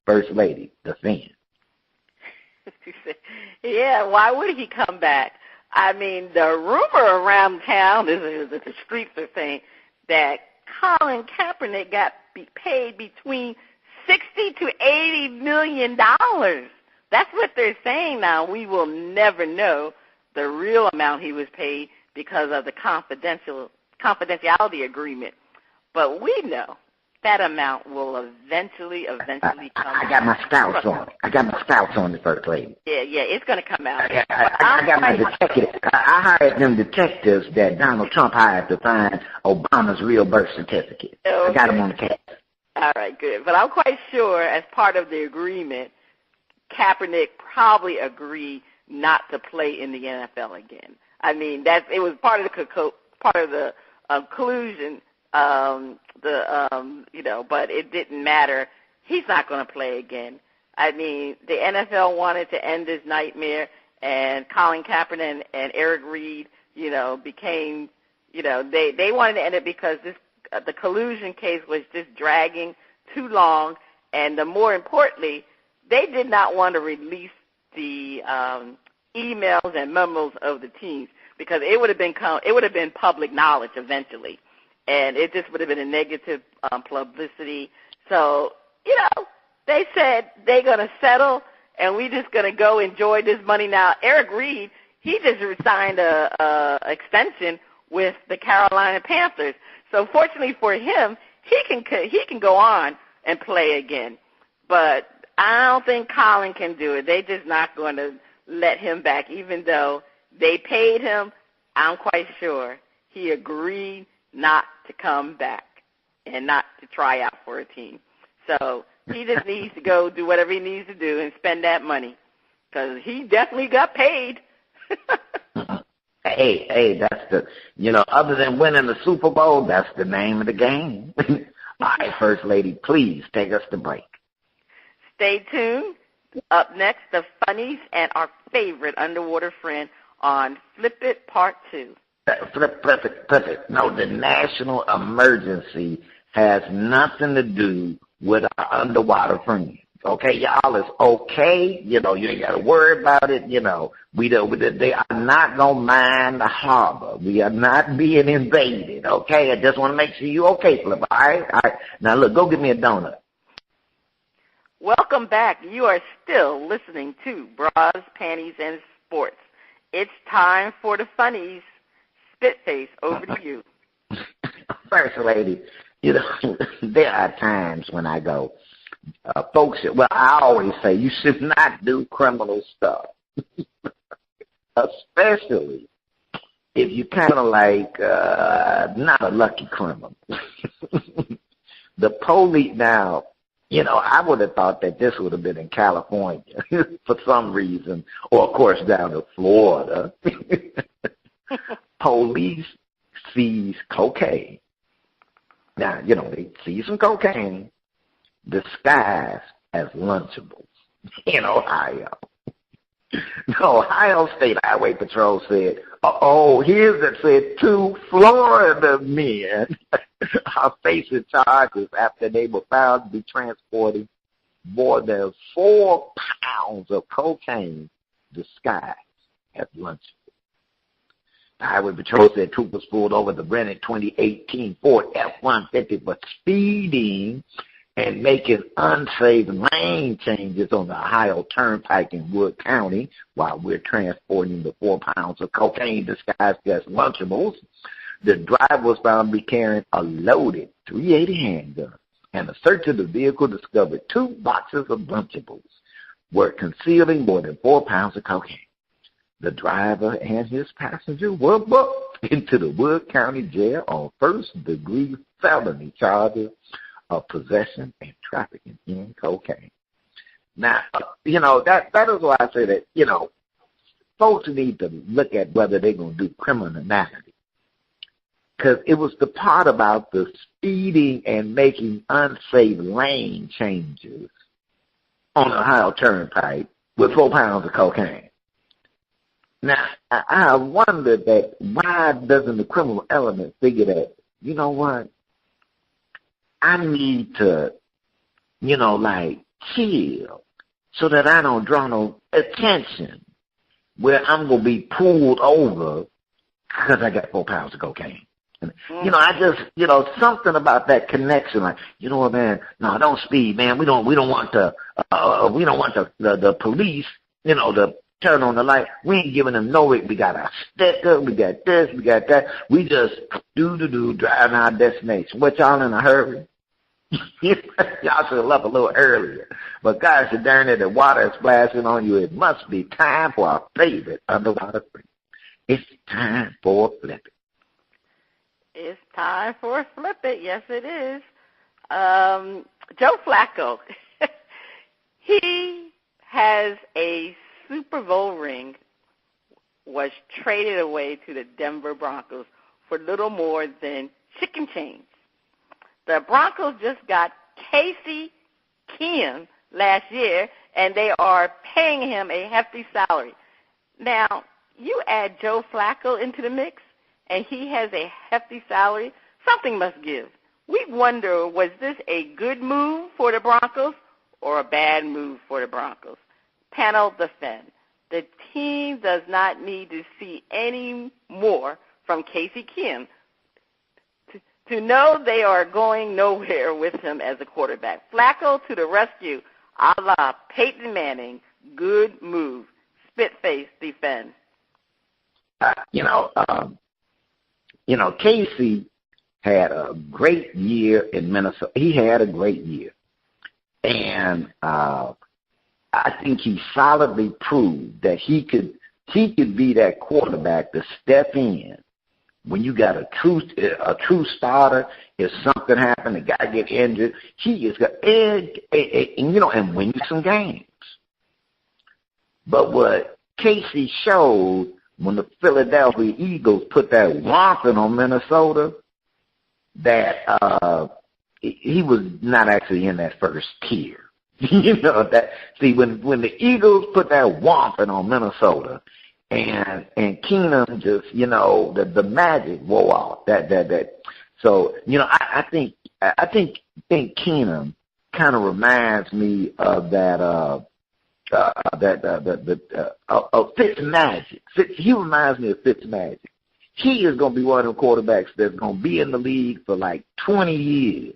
First Lady, defend. Yeah, why would he come back? I mean, the rumor around town is that the streets are saying that Colin Kaepernick got paid between $60 to $80 million. That's what they're saying now. We will never know the real amount he was paid because of the confidentiality agreement. But we know that amount will eventually come out. I got my scouts on it. I got my scouts on the First Lady. Yeah, it's going to come out. I got my detectives. I hired them detectives that Donald Trump hired to find Obama's real birth certificate. Okay. I got them on the case. All right, good. But I'm quite sure as part of the agreement, Kaepernick probably agreed not to play in the NFL again. I mean, it was part of the collusion. But it didn't matter. He's not going to play again. I mean, the NFL wanted to end this nightmare, and Colin Kaepernick and Eric Reed, became, they wanted to end it because the collusion case was just dragging too long, and more importantly, they did not want to release the emails and memos of the teams because it would have been public knowledge eventually, and it just would have been a negative publicity. So, they said they're going to settle, and we just going to go enjoy this money now. Eric Reed, he just signed a extension with the Carolina Panthers. So fortunately for him, he can go on and play again. But I don't think Colin can do it. They're just not going to let him back, even though they paid him. I'm quite sure he agreed not to come back and not to try out for a team. So he just needs to go do whatever he needs to do and spend that money because he definitely got paid. Hey, that's other than winning the Super Bowl, that's the name of the game. All right, First Lady, please take us to break. Stay tuned. Up next, the funnies and our favorite underwater friend on Flip It Part 2. Flip it. No, the national emergency has nothing to do with our underwater friends. Okay, y'all, it's okay. You ain't got to worry about it. They are not going to mine the harbor. We are not being invaded. Okay, I just want to make sure you okay, Flip. All right. Now, look, go get me a donut. Welcome back. You are still listening to Bras, Panties, and Sports. It's time for the funnies. Spitface, over to you. First Lady, there are times when I go, folks, I always say you should not do criminal stuff, especially if you kind of like not a lucky criminal. The police now, I would have thought that this would have been in California for some reason, or, of course, down to Florida. Police seize cocaine. Now, they seize some cocaine disguised as Lunchables in Ohio. The Ohio State Highway Patrol said, here's that said 2 Florida men are facing charges after they were found to be transporting more than 4 pounds of cocaine disguised as Lunchables. The Highway Patrol said troopers pulled over the rented 2018 Ford F-150 for speeding and making unsafe lane changes on the Ohio Turnpike in Wood County while we're transporting the 4 pounds of cocaine disguised as Lunchables. The driver was found to be carrying a loaded .380 handgun, and a search of the vehicle discovered 2 boxes of Lunchables were concealing more than 4 pounds of cocaine. The driver and his passenger were booked into the Wood County Jail on first-degree felony charges of possession and trafficking in cocaine. Now, that is why I say that, folks need to look at whether they're going to do criminality. Because it was the part about the speeding and making unsafe lane changes on the Ohio Turnpike with 4 pounds of cocaine. Now, I wonder that why doesn't the criminal element figure that, you know what, I need to, chill so that I don't draw no attention where I'm going to be pulled over because I got 4 pounds of cocaine. And, I just, something about that connection, like, man, no, don't speed, man. We don't want the police, to turn on the light. We ain't giving them no way. We got our sticker. We got this. We got that. We just driving our destination. What, y'all in a hurry? Y'all should have left a little earlier. But gosh, darn it, the water is splashing on you. It must be time for our favorite underwater friend. It's time for Flip It. It's time for Flip It. Yes, it is. Joe Flacco. He has a Super Bowl ring, was traded away to the Denver Broncos for little more than chicken change. The Broncos just got Casey Keenum, last year, and they are paying him a hefty salary. Now, you add Joe Flacco into the mix, and he has a hefty salary, something must give. We wonder, was this a good move for the Broncos or a bad move for the Broncos? Panel defend. The team does not need to see any more from Casey Kim to know they are going nowhere with him as a quarterback. Flacco to the rescue, a la Peyton Manning. Good move. Spitface defend. Casey had a great year in Minnesota. He had a great year. And I think he solidly proved that he could be that quarterback to step in when you got a true starter. If something happened, the guy get injured, he is and win you some games. But what Casey showed when the Philadelphia Eagles put that whopping on Minnesota, that he was not actually in that first tier. When the Eagles put that whopping on Minnesota, and Keenum just, the magic wore out. So I think Keenum kind of reminds me of that Fitzmagic. He reminds me of Fitzmagic. He is going to be one of the quarterbacks that's going to be in the league for like 20 years.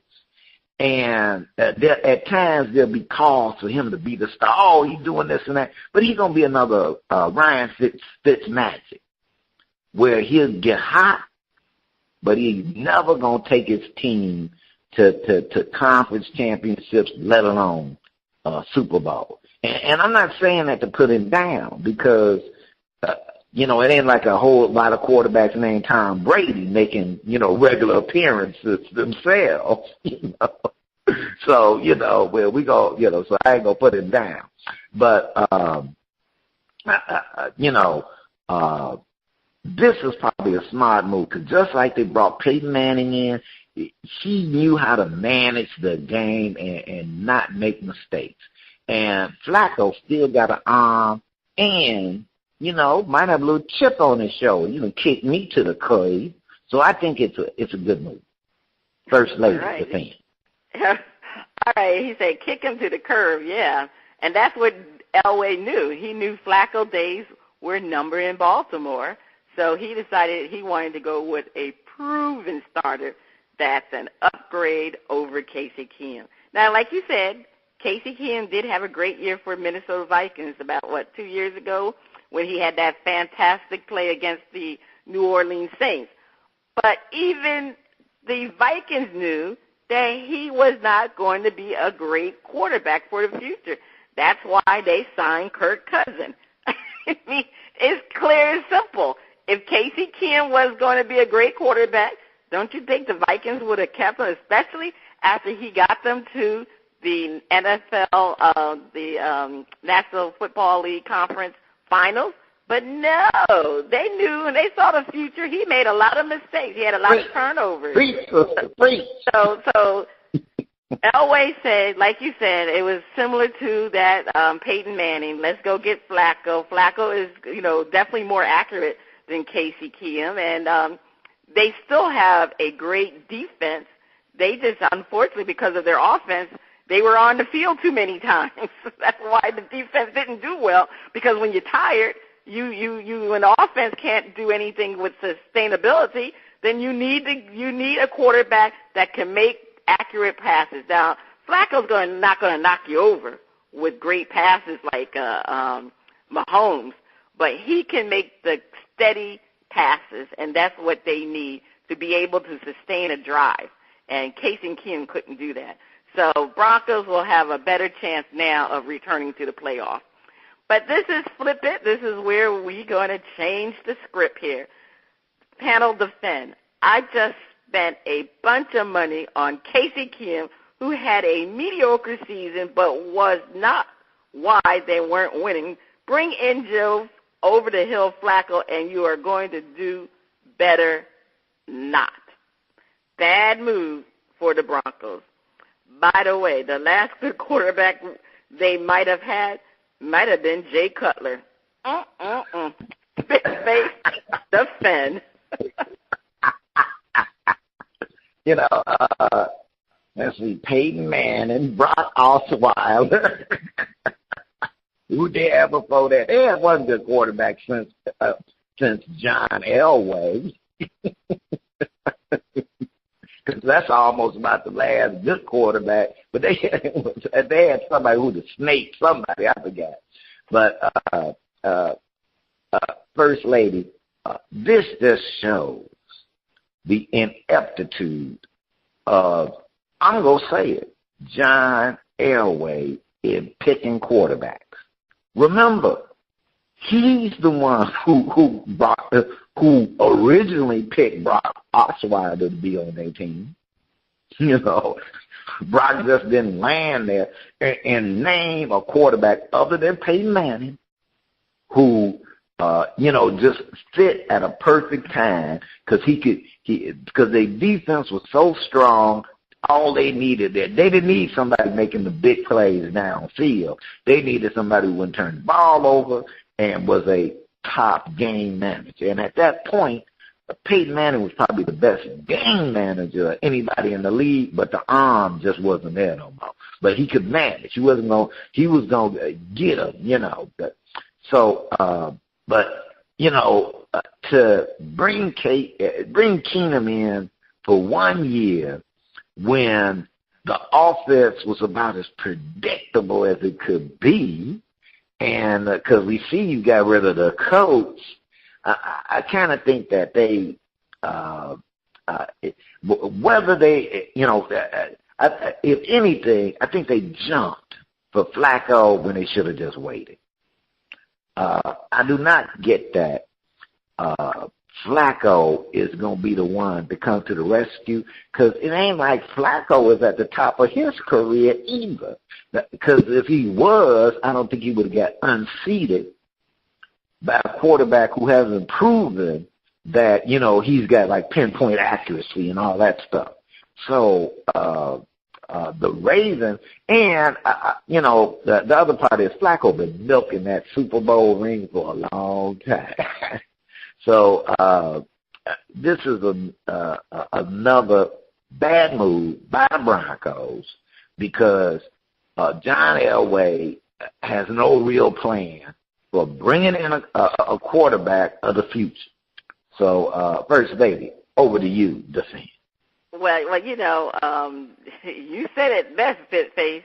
And at times there'll be calls for him to be the star. Oh, he's doing this and that. But he's going to be another Ryan Fitzmagic, where he'll get hot, but he's never going to take his team to conference championships, let alone Super Bowl. And I'm not saying that to put him down, because it ain't like a whole lot of quarterbacks named Tom Brady making, regular appearances themselves, So, where we go, so I ain't going to put him down. But, this is probably a smart move, because just like they brought Peyton Manning in, he knew how to manage the game and not make mistakes. And Flacco still got an arm and, might have a little chip on his shoulder, kick me to the curb. So I think it's a good move. First lady defense. All right, he said kick him to the curb, yeah. And that's what Elway knew. He knew Flacco days were numbered in Baltimore, so he decided he wanted to go with a proven starter that's an upgrade over Casey Kim. Now, like you said, Casey Kim did have a great year for Minnesota Vikings about, 2 years ago, when he had that fantastic play against the New Orleans Saints. But even the Vikings knew that he was not going to be a great quarterback for the future. That's why they signed Kirk Cousins. I mean, it's clear and simple. If Casey Kim was going to be a great quarterback, don't you think the Vikings would have kept him, especially after he got them to the NFL, the National Football League Conference Finals? But no, they knew and they saw the future. He made a lot of mistakes. He had a lot of turnovers. So Elway said, like you said, it was similar to that Peyton Manning. Let's go get Flacco. Flacco is, definitely more accurate than Casey Kim, and they still have a great defense. They just, unfortunately, because of their offense, they were on the field too many times. That's why the defense didn't do well, because when you're tired, you when the offense can't do anything with sustainability, then you need a quarterback that can make accurate passes. Now, Flacco's not going to knock you over with great passes like Mahomes, but he can make the steady passes, and that's what they need to be able to sustain a drive. And Casey Kim couldn't do that. So Broncos will have a better chance now of returning to the playoff. But this is Flip It. This is where we're going to change the script here. Panel defend. I just spent a bunch of money on Casey Kim, who had a mediocre season but was not why they weren't winning. Bring in Joe over the hill Flacco, and you are going to do better not. Bad move for the Broncos. By the way, the last good quarterback they might have been Jay Cutler. Spitface, defend. You know, let's see, Peyton Manning, Brock Osweiler. Who they had before that? They had one good quarterback since John Elway. Because that's almost about the last good quarterback. But they had somebody who was a snake, somebody, I forgot. But First Lady, this just shows the ineptitude of, I'm going to say it, John Elway in picking quarterbacks. Remember, he's the one who originally picked Brock Osweiler to be on their team. You know, Brock just didn't land there and name a quarterback other than Peyton Manning who, just fit at a perfect time because because their defense was so strong. All they needed they didn't need somebody making the big plays downfield. They needed somebody who wouldn't turn the ball over and was a top game manager. And at that point, Peyton Manning was probably the best game manager of anybody in the league, but the arm just wasn't there no more. But he could manage. He was going to get them, So, to bring Keenum in for 1 year when the offense was about as predictable as it could be, and because we see you got rid of the coach, I kind of think that they, whether they, if anything, I think they jumped for Flacco when they should have just waited. I do not get that Flacco is going to be the one to come to the rescue, because it ain't like Flacco is at the top of his career either. Because if he was, I don't think he would have got unseated by a quarterback who hasn't proven that, he's got like pinpoint accuracy and all that stuff. So the Ravens, and, the other part is Flacco been milking that Super Bowl ring for a long time. So this is another bad move by the Broncos because John Elway has no real plan for bringing in a quarterback of the future. So, First Lady, over to you, defend. Well, you said it best, Spitface.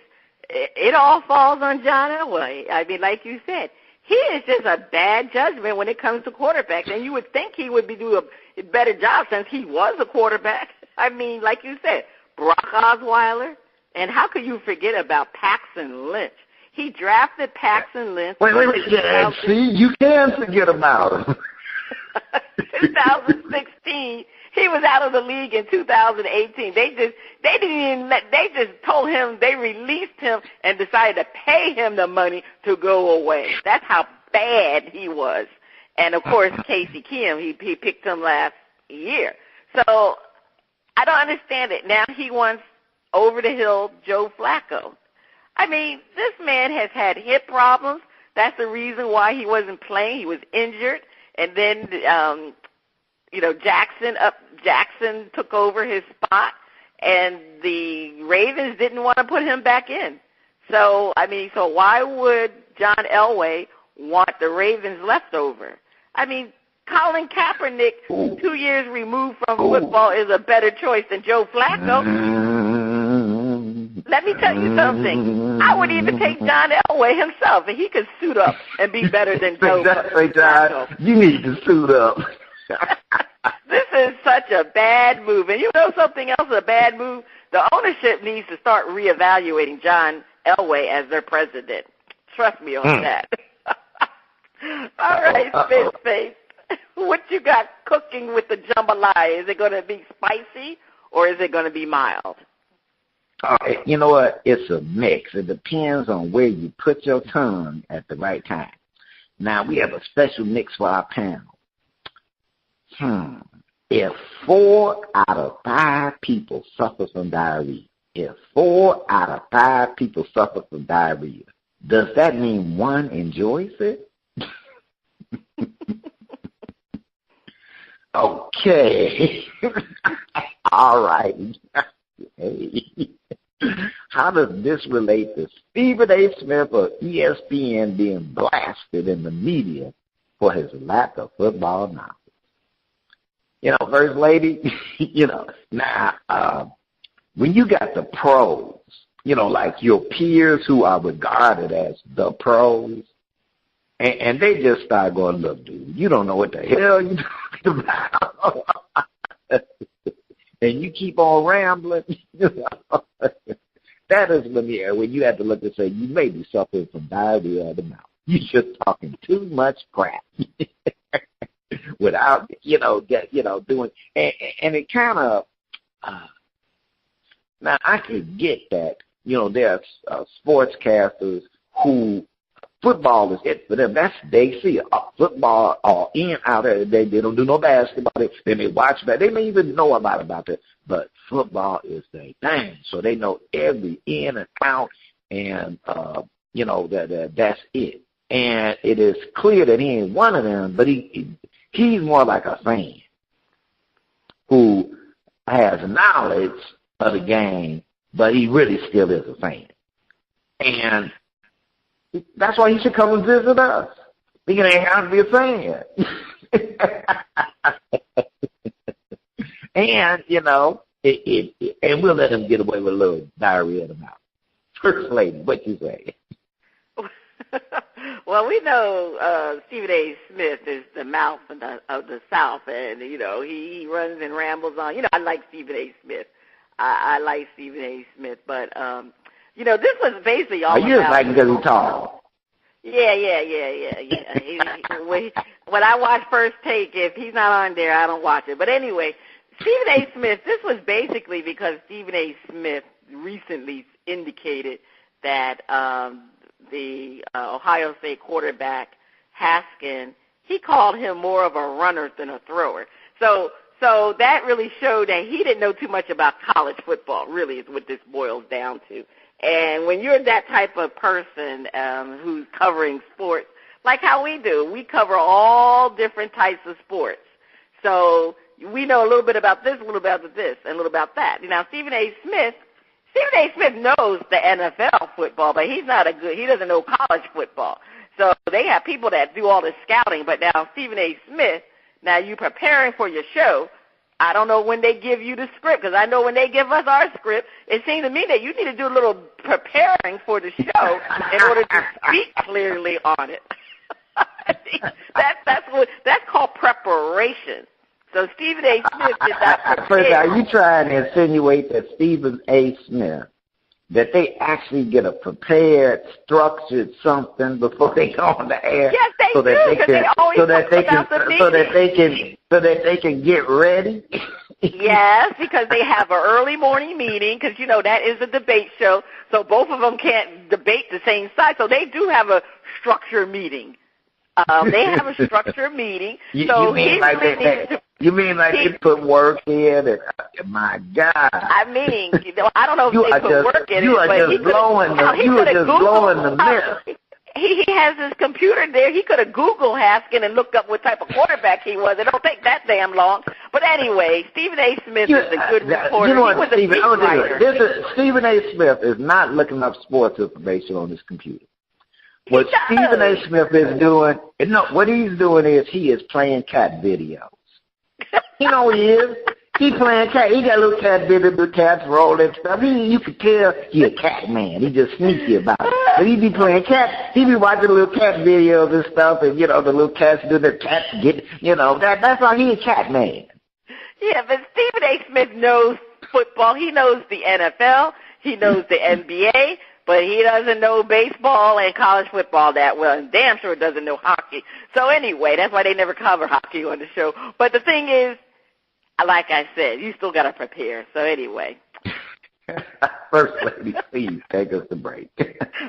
It all falls on John Elway. I mean, like you said, he is just a bad judgment when it comes to quarterbacks, and you would think he would be doing a better job since he was a quarterback. I mean, like you said, Brock Osweiler, and how could you forget about Paxton Lynch? He drafted Paxton Lynch. Wait. Yeah, see, you can forget about him. 2016. He was out of the league in 2018. They just told him, they released him and decided to pay him the money to go away. That's how bad he was. And, of course, Casey Kim, he picked him last year. So I don't understand it. Now he wants over-the-hill Joe Flacco. I mean, this man has had hip problems. That's the reason why he wasn't playing. He was injured. And then Jackson took over his spot, and the Ravens didn't want to put him back in. So why would John Elway want the Ravens leftover? I mean, Colin Kaepernick, 2 years removed from football, is a better choice than Joe Flacco. Let me tell you something. I would even take John Elway himself, and he could suit up and be better than Joe Flacco. You need to suit up. This is such a bad move. And you know something else, a bad move? The ownership needs to start reevaluating John Elway as their president. Trust me on that. All right, Spitface. What you got cooking with the jambalaya? Is it going to be spicy or is it going to be mild? You know what? It's a mix. It depends on where you put your tongue at the right time. Now, we have a special mix for our panel. If 4 out of 5 people suffer from diarrhea, if 4 out of 5 people suffer from diarrhea, does that mean 1 enjoys it? Okay. All right. Hey. How does this relate to Stephen A. Smith of ESPN being blasted in the media for his lack of football knowledge? First lady, now, when you got the pros, like your peers who are regarded as the pros, and they just start going, look, dude, you don't know what the hell you're talking about. And you keep on rambling. That is when you have to look and say, you may be suffering from diarrhea of the mouth. You're just talking too much crap. Without, doing, and it kind of, now I could get that, there are sportscasters who football is it for them. That's, they see football all in, out there. They don't do no basketball. They may watch that. They may even know about that. But football is their thing. So they know every in and out, and, that's it. And it is clear that he ain't one of them, but he's more like a fan who has knowledge of the game, but he really still is a fan. And that's why he should come and visit us. He ain't got to be a fan. And, and we'll let him get away with a little diarrhea in the mouth. First lady, what you say? Well, we know Stephen A. Smith is the mouth of the South, and, he runs and rambles on. I like Stephen A. Smith. I like Stephen A. Smith, but, this was basically all about... You just like him because he's tall. Yeah. When I watch First Take, if he's not on there, I don't watch it. But anyway, Stephen A. Smith, this was basically because Stephen A. Smith recently indicated that the Ohio State quarterback, Haskin, he called him more of a runner than a thrower. So that really showed that he didn't know too much about college football, really, is what this boils down to. And when you're that type of person who's covering sports, like how we do, we cover all different types of sports. So we know a little bit about this, a little about this, and a little about that. Now, Stephen A. Smith knows the NFL football, but he doesn't know college football. So they have people that do all the scouting. But now Stephen A. Smith, now you preparing for your show. I don't know when they give you the script, because I know when they give us our script, it seems to me that you need to do a little preparing for the show in order to speak clearly on it. That's called preparation. So Stephen A. Smith did not prepare. First, are you trying to insinuate that Stephen A. Smith, that they actually get a prepared, structured something before they go on the air? Yes, they do, so that they can get ready? Yes, because they have an early morning meeting, because, that is a debate show, so both of them can't debate the same side, so they do have a structured meeting. They have a structured meeting. You mean like they put work in? And, my God! I mean, I don't know if they put work in. You are just blowing the myth. He has his computer there. He could have Googled Haskin and looked up what type of quarterback he was. It don't take that damn long. But anyway, Stephen A. Smith is a good reporter. You know what, Stephen A. Smith is not looking up sports information on his computer. What Stephen A. Smith is doing, what he's doing is he is playing cat videos. He is. He playing cat. He got little cat videos, little cats rolling stuff. You could tell he a cat man. He just sneaky about it. But he be playing cat. He be watching little cat videos and stuff, and the little cats do their cats get. That's why he a cat man. Yeah, but Stephen A. Smith knows football. He knows the NFL. He knows the NBA. But he doesn't know baseball and college football that well, and damn sure doesn't know hockey. So anyway, that's why they never cover hockey on the show. But the thing is, like I said, you still got to prepare. So anyway. First lady, please take us to break.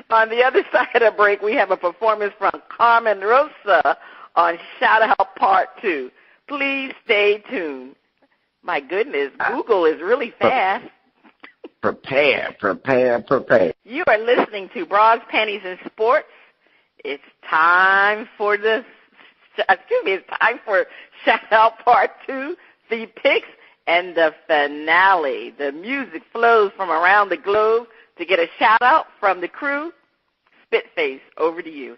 On the other side of the break, we have a performance from Carmen Rosa on Shout Out Part 2. Please stay tuned. My goodness, Google is really fast. Prepare. You are listening to Bras, Panties, and Sports. It's time for it's time for Shout Out Part 2, the picks, and the finale. The music flows from around the globe to get a shout out from the crew. Spitface, over to you.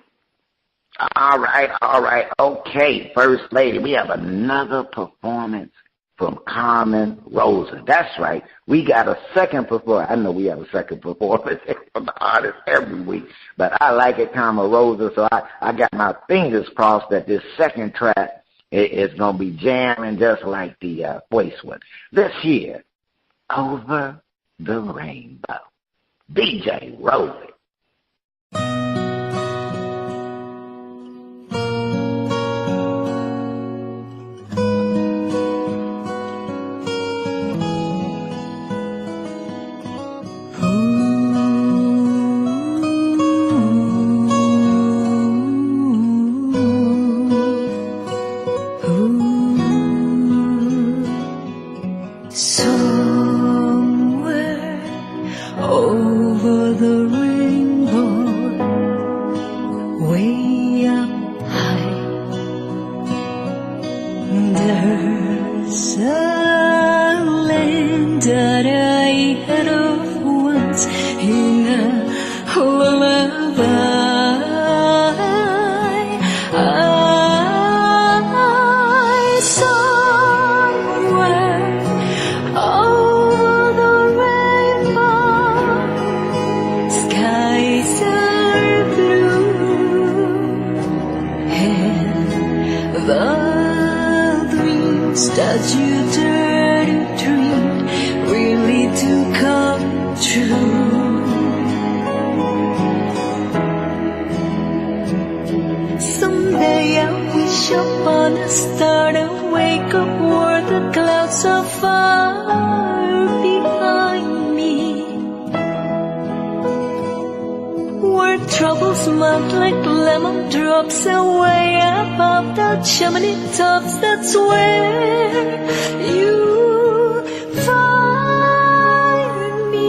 All right. Okay, First Lady, we have another performance from Carmen Rosa. That's right. We got a second performance. I know we have a second performance from the artist every week, but I like it, Carmen Rosa, so I got my fingers crossed that this second track is going to be jamming just like the first one. Let's hear Over the Rainbow. DJ, roll it. Chimney tops, that's where you find me.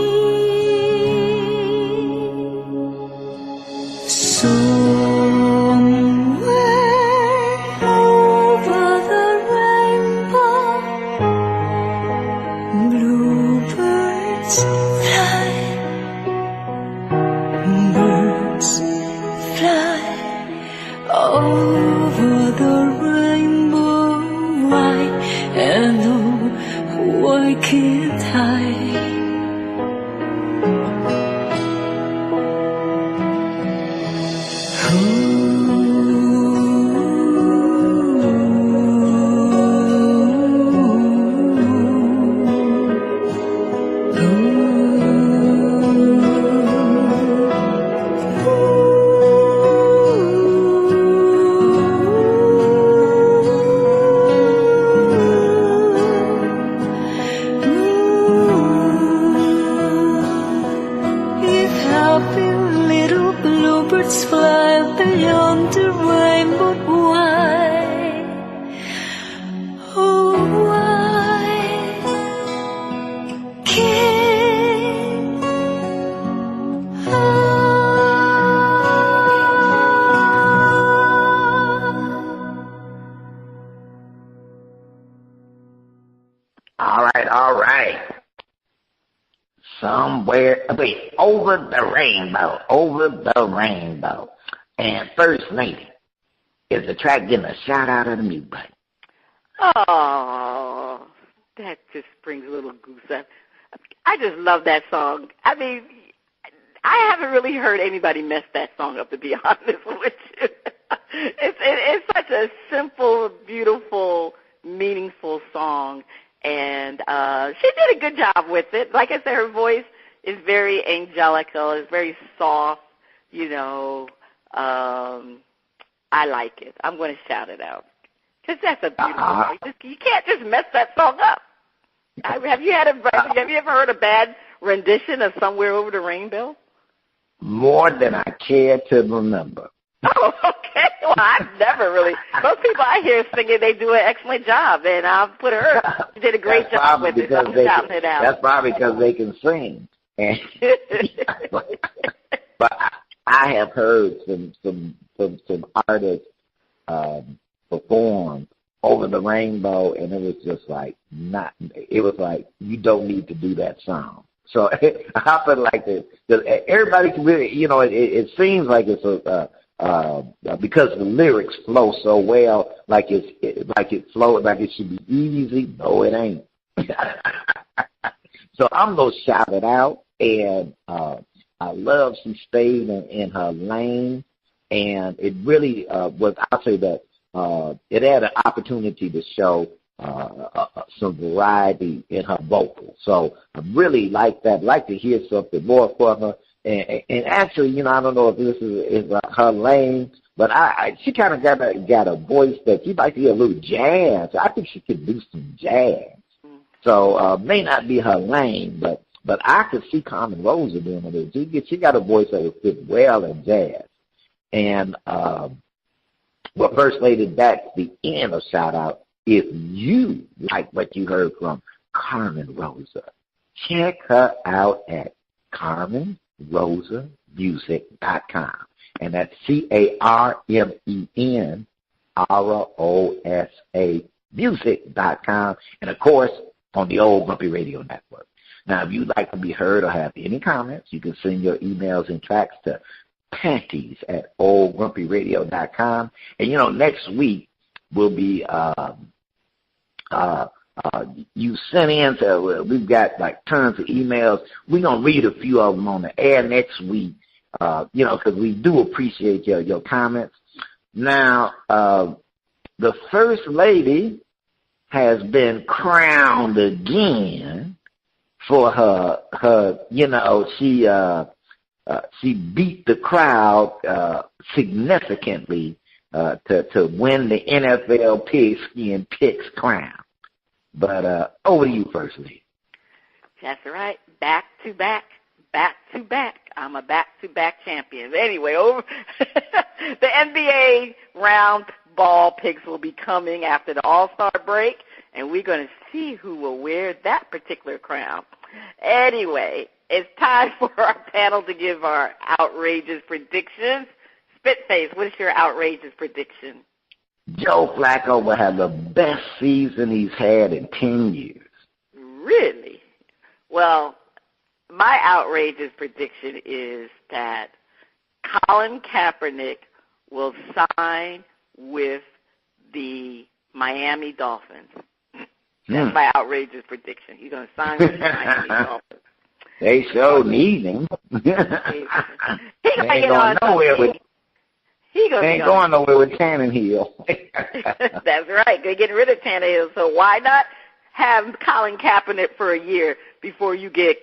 Somewhere over the rainbow, bluebirds fly, birds fly over the rainbow. Why, and oh, why can't I? Over the rainbow. And First Lady, is the track getting a shout out of the mute button? Oh, that just brings a little goose up. I just love that song. I mean, I haven't really heard anybody mess that song up, to be honest with you. It's such a simple, beautiful, meaningful song, and she did a good job with it. Like I said, her voice is very angelical. It's very soft, you know. I like it. I'm going to shout it out because that's a beautiful voice. You can't just mess that song up. Have you ever heard a bad rendition of Somewhere Over the Rainbow? More than I care to remember. Oh, okay. Well, I've never really. Most people I hear singing, they do an excellent job, and I'll put her. She did a great job with it. I'm shouting it out. That's probably because they can sing. And but I have heard some artists perform Over the Rainbow, and it was just like it was like, you don't need to do that song. So I feel like everybody can really, it seems like it's because the lyrics flow so well, like it flows, like it should be easy. No, it ain't. So I'm gonna shout it out, and I love she stayed in her lane, and it really was. I'll say that it had an opportunity to show some variety in her vocals. So I really like that. I'd like to hear something more from her. And actually, I don't know if this is her lane, but she kind of got a voice that she might be a little jazz. I think she could do some jazz. So may not be her lane, but I could see Carmen Rosa doing it. She got a voice that would fit well in jazz. And well, First Lady, that's the end of shout out. If you like what you heard from Carmen Rosa, check her out at CarmenRosaMusic.com. And that's CarmenRosa Music.com. And, of course, on the Old Grumpy Radio Network. Now, if you'd like to be heard or have any comments, you can send your emails and tracks to Panties at oldgrumpyradio.com. And, next week will be you sent in, we've got like tons of emails. We're going to read a few of them on the air next week, because we do appreciate your comments. Now, the First Lady has been crowned again for her she beat the crowd significantly to win the NFL Pigskin Picks crown. But over to you, First Lady. That's right. Back to back. I'm a back-to-back champion. Anyway, over the NBA round ball picks will be coming after the All-Star break, and we're going to see who will wear that particular crown. Anyway, it's time for our panel to give our outrageous predictions. Spitface, what is your outrageous prediction? Joe Flacco will have the best season he's had in 10 years. Really? Well, my outrageous prediction is that Colin Kaepernick will sign with the Miami Dolphins. That's my outrageous prediction. He's going to sign with the Miami Dolphins. They so need him. He ain't going nowhere with Tannehill. That's right. They're getting rid of Tannehill, so why not have Colin Kaepernick for a year before you get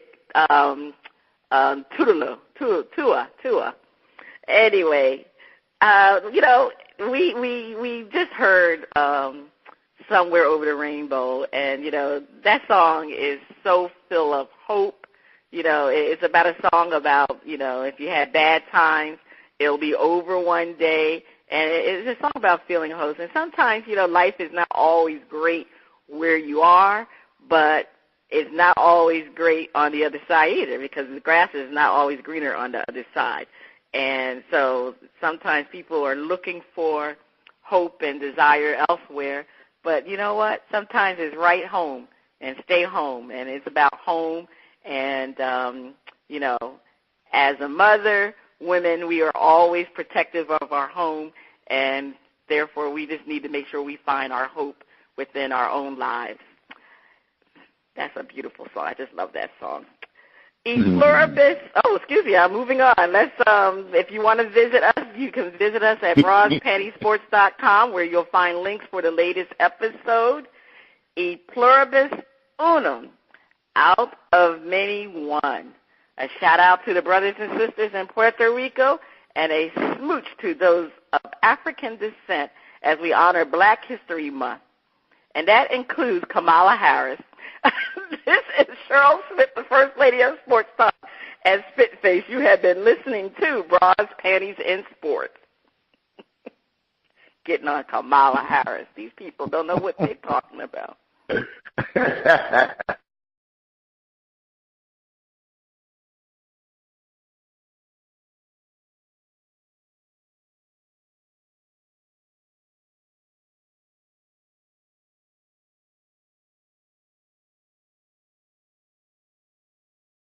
Tua. Anyway, we just heard Somewhere Over the Rainbow, and that song is so full of hope. It's about a song about if you had bad times, it'll be over one day, and it's a song about feeling hope. And sometimes life is not always great where you are, but it's not always great on the other side either, because the grass is not always greener on the other side. And so sometimes people are looking for hope and desire elsewhere, but you know what? Sometimes it's right home and stay home, and it's about home. And, as a mother, women, we are always protective of our home, and therefore we just need to make sure we find our hope within our own lives. That's a beautiful song. I just love that song. I'm moving on. Let's, if you want to visit us, you can visit us at BrosPantySports.com, where you'll find links for the latest episode. E pluribus unum, out of many one. A shout-out to the brothers and sisters in Puerto Rico, and a smooch to those of African descent as we honor Black History Month. And that includes Kamala Harris. This is Cheryl Smith, the First Lady of Sports Talk, and Spitface. You have been listening to Bras, Panties, and Sports. getting on Kamala Harris. These people don't know what they're talking about.